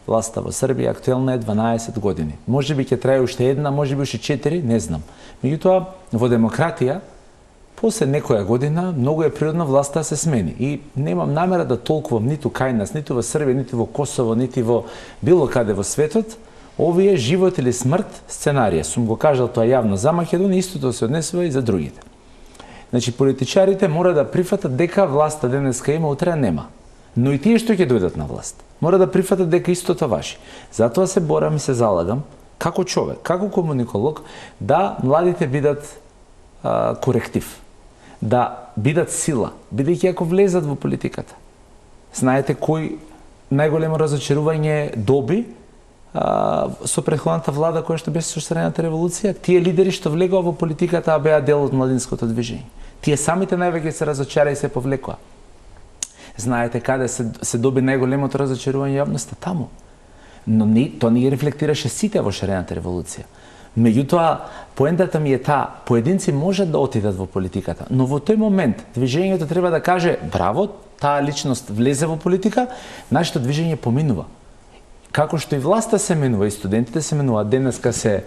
власта во Србија актуелна е 12 години. Може би ќе трае уште една, може би уште 4, не знам. Меѓутоа, во демократија, после некоја година, многу е природно власта да се смени. И немам намера да толкувам ниту кај нас, ниту во Србија, ниту во Косово, ниту во било каде во светот, овие живот или смрт сценарија. Сум го кажал тоа јавно за Македонија, истото се однесува и за другите. Значи, политичарите мора да прифатат дека власта денеска има, утре нема. Но и тие што ќе дојдат на власт, мора да прифатат дека истото важи. Затоа се борам и се залагам, како човек, како комуниколог, да младите бидат коректив, да бидат сила, бидејќи ако влезат во политиката. Знаете кој најголемо разочарување доби со претходната влада која што беше со Шарената револуција? Тие лидери што влегоа во политиката беа дел од младинското движење. Тие самите највеќе се разочара и се повлекоа. Знаете каде се доби најголемото разочарување јавноста? Таму. Но тоа не ги рефлектираше сите во Шарената револуција. Меѓутоа, поентата ми е таа, поединци можат да отидат во политиката, но во тој момент движењето треба да каже браво, таа личност влезе во политика, нашето движење поминува. Како што и власта се менува, и студентите се менуваат. Денеска се,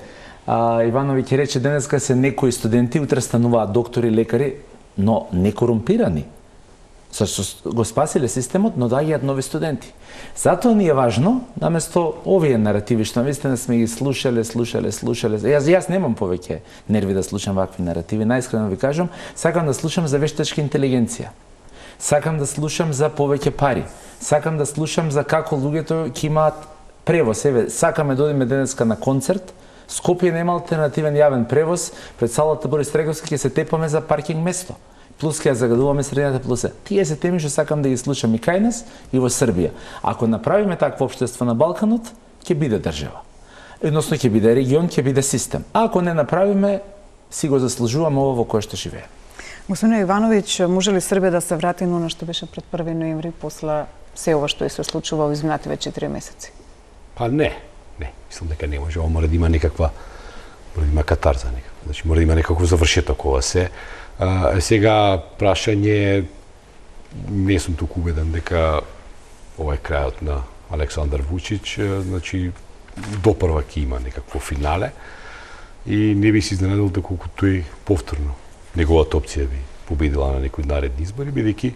Иванови ќе рече, денеска се некои студенти, утре стануваат доктори, лекари, но не корумпирани. Го спасиле системот, но доаѓаат нови студенти. Затоа ни е важно, наместо овие наративи што навистина сме ги слушале. Јас немам повеќе нерви да слушам вакви наративи, најискрено ви кажам, сакам да слушам за вештачка интелигенција. Сакам да слушам за повеќе пари. Сакам да слушам за како луѓето ќе имаат превоз. Еве, сакаме да одиме денеска на концерт. Скопје нема алтернативен јавен превоз, пред салата Борис Треговски ќе се тепаме за паркинг место. Плюс ќе загадуваме средната плюса. Тие се теми што сакам да ги слушам и кај нас и во Србија. Ако направиме такво општество на Балканот, ќе биде држава. Односно ќе биде регион, ќе биде систем. А ако не направиме, си го заслужуваме ово во кое што живее. Господин Ивановиќ, може ли Србија да се врати на она што беше пред 1 ноември после се ова што се случува во изминативе 4 месеци? Па не. Мислам дека не може. Ова мора да има некаква, мора да има катарза некаква. Значи мора да има некаков завршеток ова се. Сега прашање, не сум туку убеден дека ова е крајот на Александар Вучич, значи допрва ќе има некакво финале и не би се изненадил доколку тој повторно неговата опција би победила на некои наредни избори, бидејќи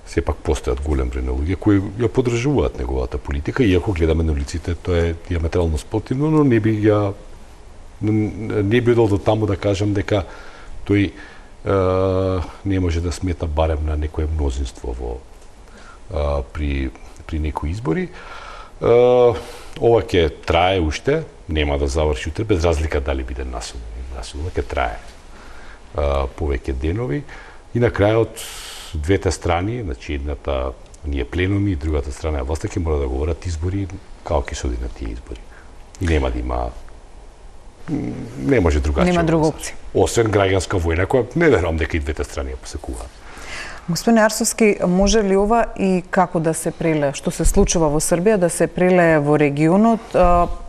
сепак постојат голем број на луѓе кои ја поддржуваат неговата политика, иако гледаме на улиците тоа е диаметрално спротивно, но не би одел до таму да кажам дека тој не може да смета барем на некое мнозинство при некои избори. Ова ќе трае уште, нема да заврши утре, без разлика дали биде насилно, ќе трае повеќе денови и на крајот двете страни, значи едната ние пленуми и другата страна е власта ќе мора да говорат избори како ќе се оди на тие избори. И нема да има, не може другачи. Нема друга опција. Освен граѓанска војна која не верувам дека и двете страни ја посекуваат. Господин Арсовски, може ли ова и како да се прелее, што се случува во Србија, да се прелее во регионот,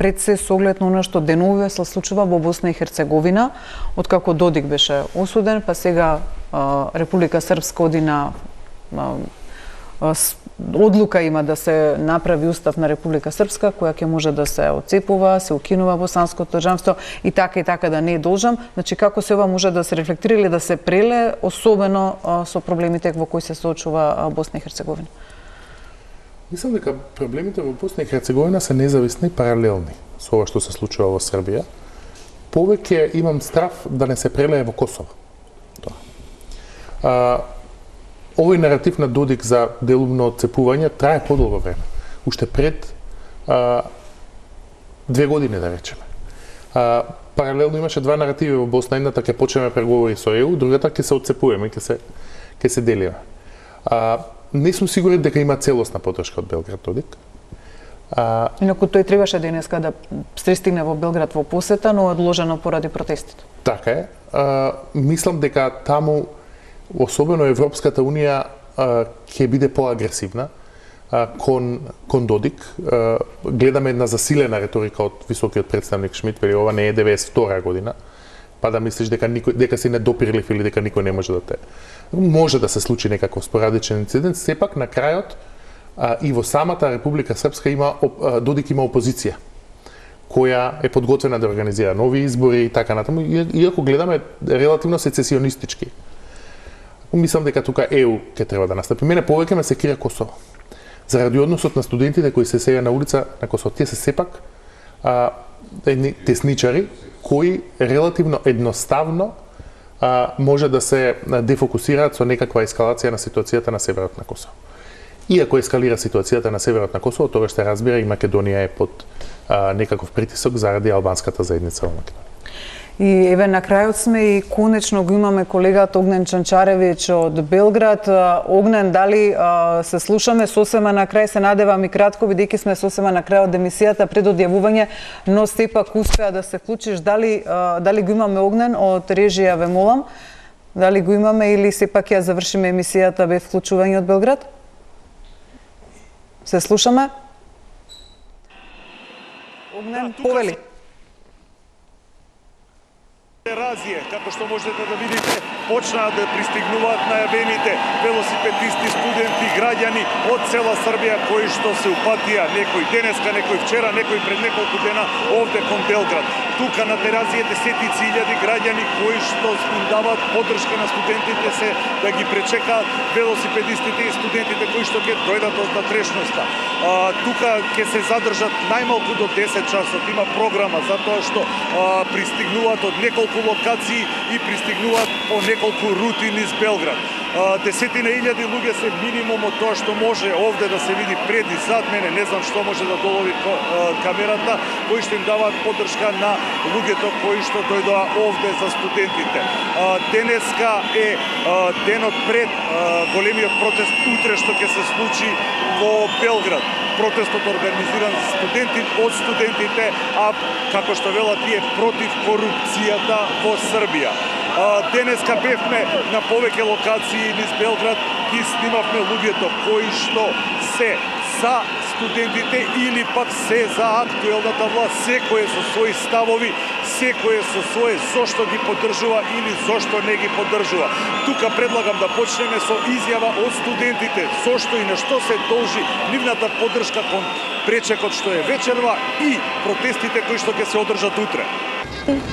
пред се со оглед на она што деновиве се случува во Босна и Херцеговина, откако Додик беше осуден, па сега Република Српска оди на одлука има да се направи устав на Република Српска, која ќе може да се отцепува, се укинува босанското државство и така да не е должам. Значи, како се ова може да се рефлектира или да се преле, особено со проблемите во кои се соочува Босна и Херцеговина? Мислам дека проблемите во Босна и Херцеговина се независни и паралелни со ова што се случува во Србија. Повеќе имам страв да не се прелее во Косово. Овој наратив на Додик за делумно отцепување трае подолго време. Уште пред 2 години, да речеме. Паралелно имаше два наративи во Босна. Едната ќе почнеме преговори со ЕУ, другата ќе се отцепуваме, ќе се делиме. Не сум сигурен дека има целосна поддршка од Белград Додик. Инаку тој требаше денеска да пристигне во Белград во посета, но одложено поради протестите. Така е. Мислам дека таму особено Европската Унија ќе биде поагресивна кон Додик. Гледаме една засилена реторика од високиот представник Шмидт, вели ова не е 92 година, па да мислиш дека си недопирлив или дека никој не може да те. Може да се случи некаков спорадичен инцидент, сепак на крајот и во самата Република Српска Додик има опозиција која е подготвена да организира нови избори и така натаму, иако гледаме релативно сецесионистички. Мислам дека тука ЕУ ќе треба да настапи. Мене повеќе ме секира Косово. Заради односот на студентите кои се сега на улица на Косово, тие се сепак едни тесничари кои релативно едноставно може да се дефокусираат со некаква ескалација на ситуацијата на северот на Косово. Иако ескалира ситуацијата на северот на Косово, тогаш ще разбира и Македонија е под некаков притисок заради албанската заедница во Македонија. И еве на крајот сме и конечно го имаме колегата Огнен Чанчаревиќ од Белград. Огнен, дали се слушаме сосема на крај, се надевам и кратко, бидејќи сме сосема на крај од емисијата пред одјавување, но сепак успеа да се вклучиш. Дали го имаме Огнен од режија, ве молам? Дали го имаме или сепак ја завршиме емисијата без вклучување од Белград? Се слушаме? Огнен, повели. Разие, како што можете да видите, почнаа да пристигнуваат најавените велосипедисти, студенти, граѓани од цела Србија кои што се упатија, некој денеска, некој вчера, некој пред неколку дена овде кон Белград. Тука на Теразија десетици илјади граѓани кои што им даваат поддршка на студентите се да ги пречекаат велосипедистите и студентите кои што ќе дојдат од натрешноста. Тука ќе се задржат најмалку до 10 часот. Има програма затоа што пристигнуваат од неколку локации и пристигнуваат по неколку рути низ Белград. Десетина илјади луѓе се минимумот тоа што може овде да се види пред и зад мене, не знам што може да долови камерата, кои што им даваат поддршка на луѓето кои што дојдоа овде за студентите. Денеска е денот пред големиот протест утре што ќе се случи во Белград. Протестот организиран од студентите, а како што велат тие против корупцијата во Србија. Денеска бевме на повеќе локации низ Белград, ги снимавме луѓето кои што се за студентите или пак се за актуелната власт, секој со своји ставови, секој со свое зошто ги поддржува или зошто не ги поддржува. Тука предлагам да почнеме со изјава од студентите, зошто и на што се должи нивната поддршка кон пречекот што е вечерва и протестите кои што ќе се одржат утре.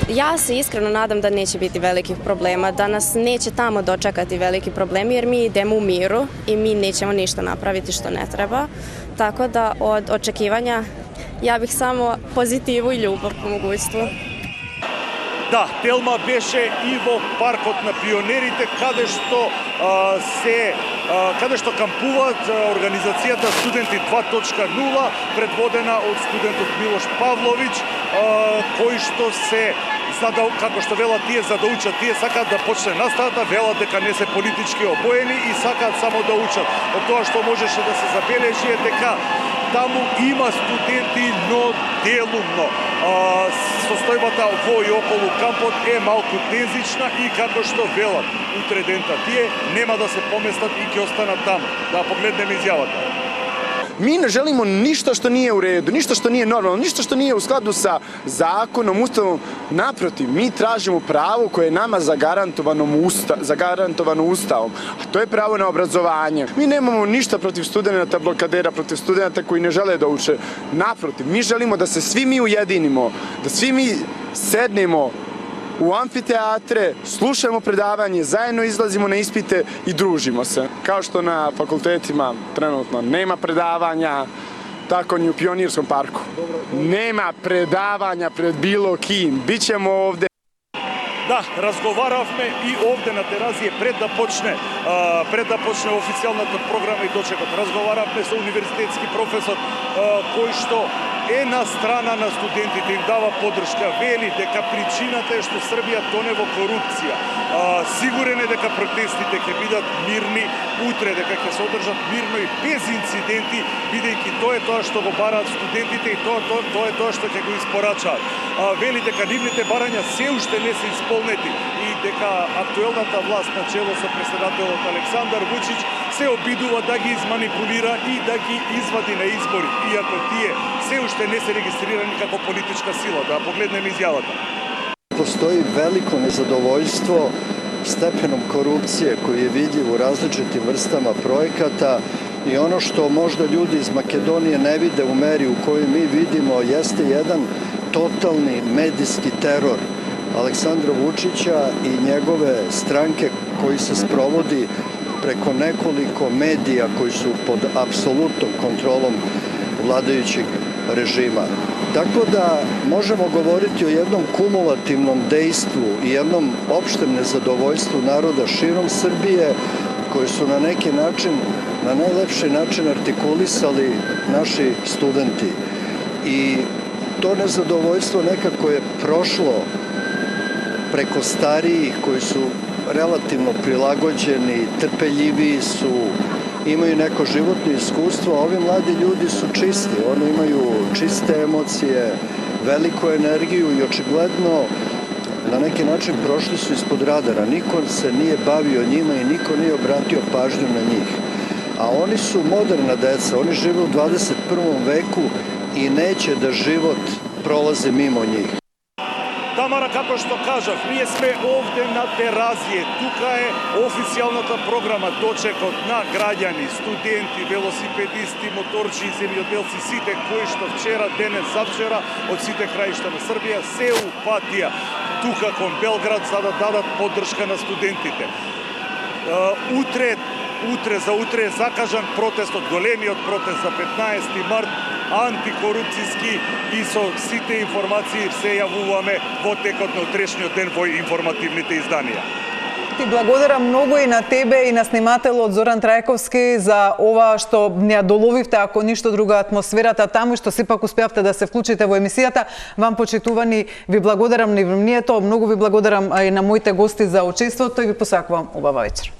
Ja se iskreno nadam da neće biti velikih problema, da nas neće tamo dočekati veliki problemi jer mi idemo u miru i mi nećemo ništa napraviti što ne treba. Tako da od očekivanja ja bih samo pozitivu i ljubav po mogućstvu. Да, Телма беше и во паркот на пионерите, каде што кампуваат организацијата Студенти 2.0, предводена од студентот Милош Павловиќ, кои што се како што велат тие за да учат, тие сакаат да почне наставата, велат дека не се политички обоени и сакаат само да учат. Од тоа што можеше да се забележи е дека таму има студенти, но делумно. Состојбата во и околу кампот е малку тензична и како што велат утре дента тие нема да се поместат и ќе останат таму. Да погледнеме изјавата. Mi ne želimo ništa što nije u redu, ništa što nije normalno, ništa što nije u skladu sa zakonom, ustavom. Naprotiv, mi tražimo pravo koje je nama zagarantovano ustavom, a to je pravo na obrazovanje. Mi nemamo ništa protiv studenata blokadera, protiv studenata koji ne žele da uče. Naprotiv, mi želimo da se svi mi ujedinimo, da svi mi sednemo u amfiteatre, slušamo predavanje, zajedno izlazimo na ispite i družimo se. Kao što na fakultetima trenutno nema predavanja, tako ni u Pionirskom parku. Nema predavanja pred bilo kim. Bićemo ovde. Да, разговаравме и овде на теразија пред да почне официјалната програма и дочекот. Разговаравме со универзитетски професор кој што е на страна на студентите, им дава поддршка, вели дека причината е што Србија тоне во корупција. Сигурен е дека протестите ќе бидат мирни, утре дека ќе се одржат мирно и без инциденти, бидејќи тоа е тоа што го бараат студентите и тоа е тоа што ќе го испорачаат. Вели дека нивните барања се уште не се исполнети и дека актуелната власт на чело со претседателот Александар Вучич се обидува да ги изманипулира и да ги извади на избори, иако тие се уште не се регистрирани како политичка сила. Да погледнеме изјавата. Postoji veliko nezadovoljstvo stepenom korupcije koji je vidljiv u različitim vrstama projekata i ono što možda ljudi iz Makedonije ne vide u meri u kojoj mi vidimo jeste jedan totalni medijski teror Aleksandra Vučića i njegove stranke koji se sprovodi preko nekoliko medija koji su pod apsolutnom kontrolom vladajućeg režima. Tako da možemo govoriti o jednom kumulativnom dejstvu i jednom opštem nezadovoljstvu naroda širom Srbije koji su na neki način, na najlepši način artikulisali naši studenti. I to nezadovoljstvo nekako je prošlo preko starijih koji su relativno prilagođeni, trpeljiviji su, imaju neko životno iskustvo, a ovi mladi ljudi su čisti, oni imaju čiste emocije, veliku energiju i očigledno na neki način prošli su ispod radara. Niko se nije bavio njima i niko nije obratio pažnju na njih. A oni su moderna deca, oni žive u 21. veku i neće da život prolaze mimo njih. Тамара, како што кажав, ние сме овде на теразија. Тука е официјалната програма, дочекот на граѓани, студенти, велосипедисти, моторчи, земјоделци, сите кои што вчера, денес, завчера, од сите краишта на Србија се упатија тука кон Белград за да дадат поддршка на студентите. Утре е закажан протестот, големиот протест за 15 март, антикорупцијски и со сите информации се јавуваме во текот на утрешниот ден во информативните изданија. Ти благодарам многу и на тебе и на снимателот Зоран Трајковски за ова што ја доловивте, ако ништо друго, атмосферата таму, што сепак успеавте да се вклучите во емисијата. Вам, почитувани, ви благодарам на вниманието, многу ви благодарам и на моите гости за учеството и ви посакувам убава вечер.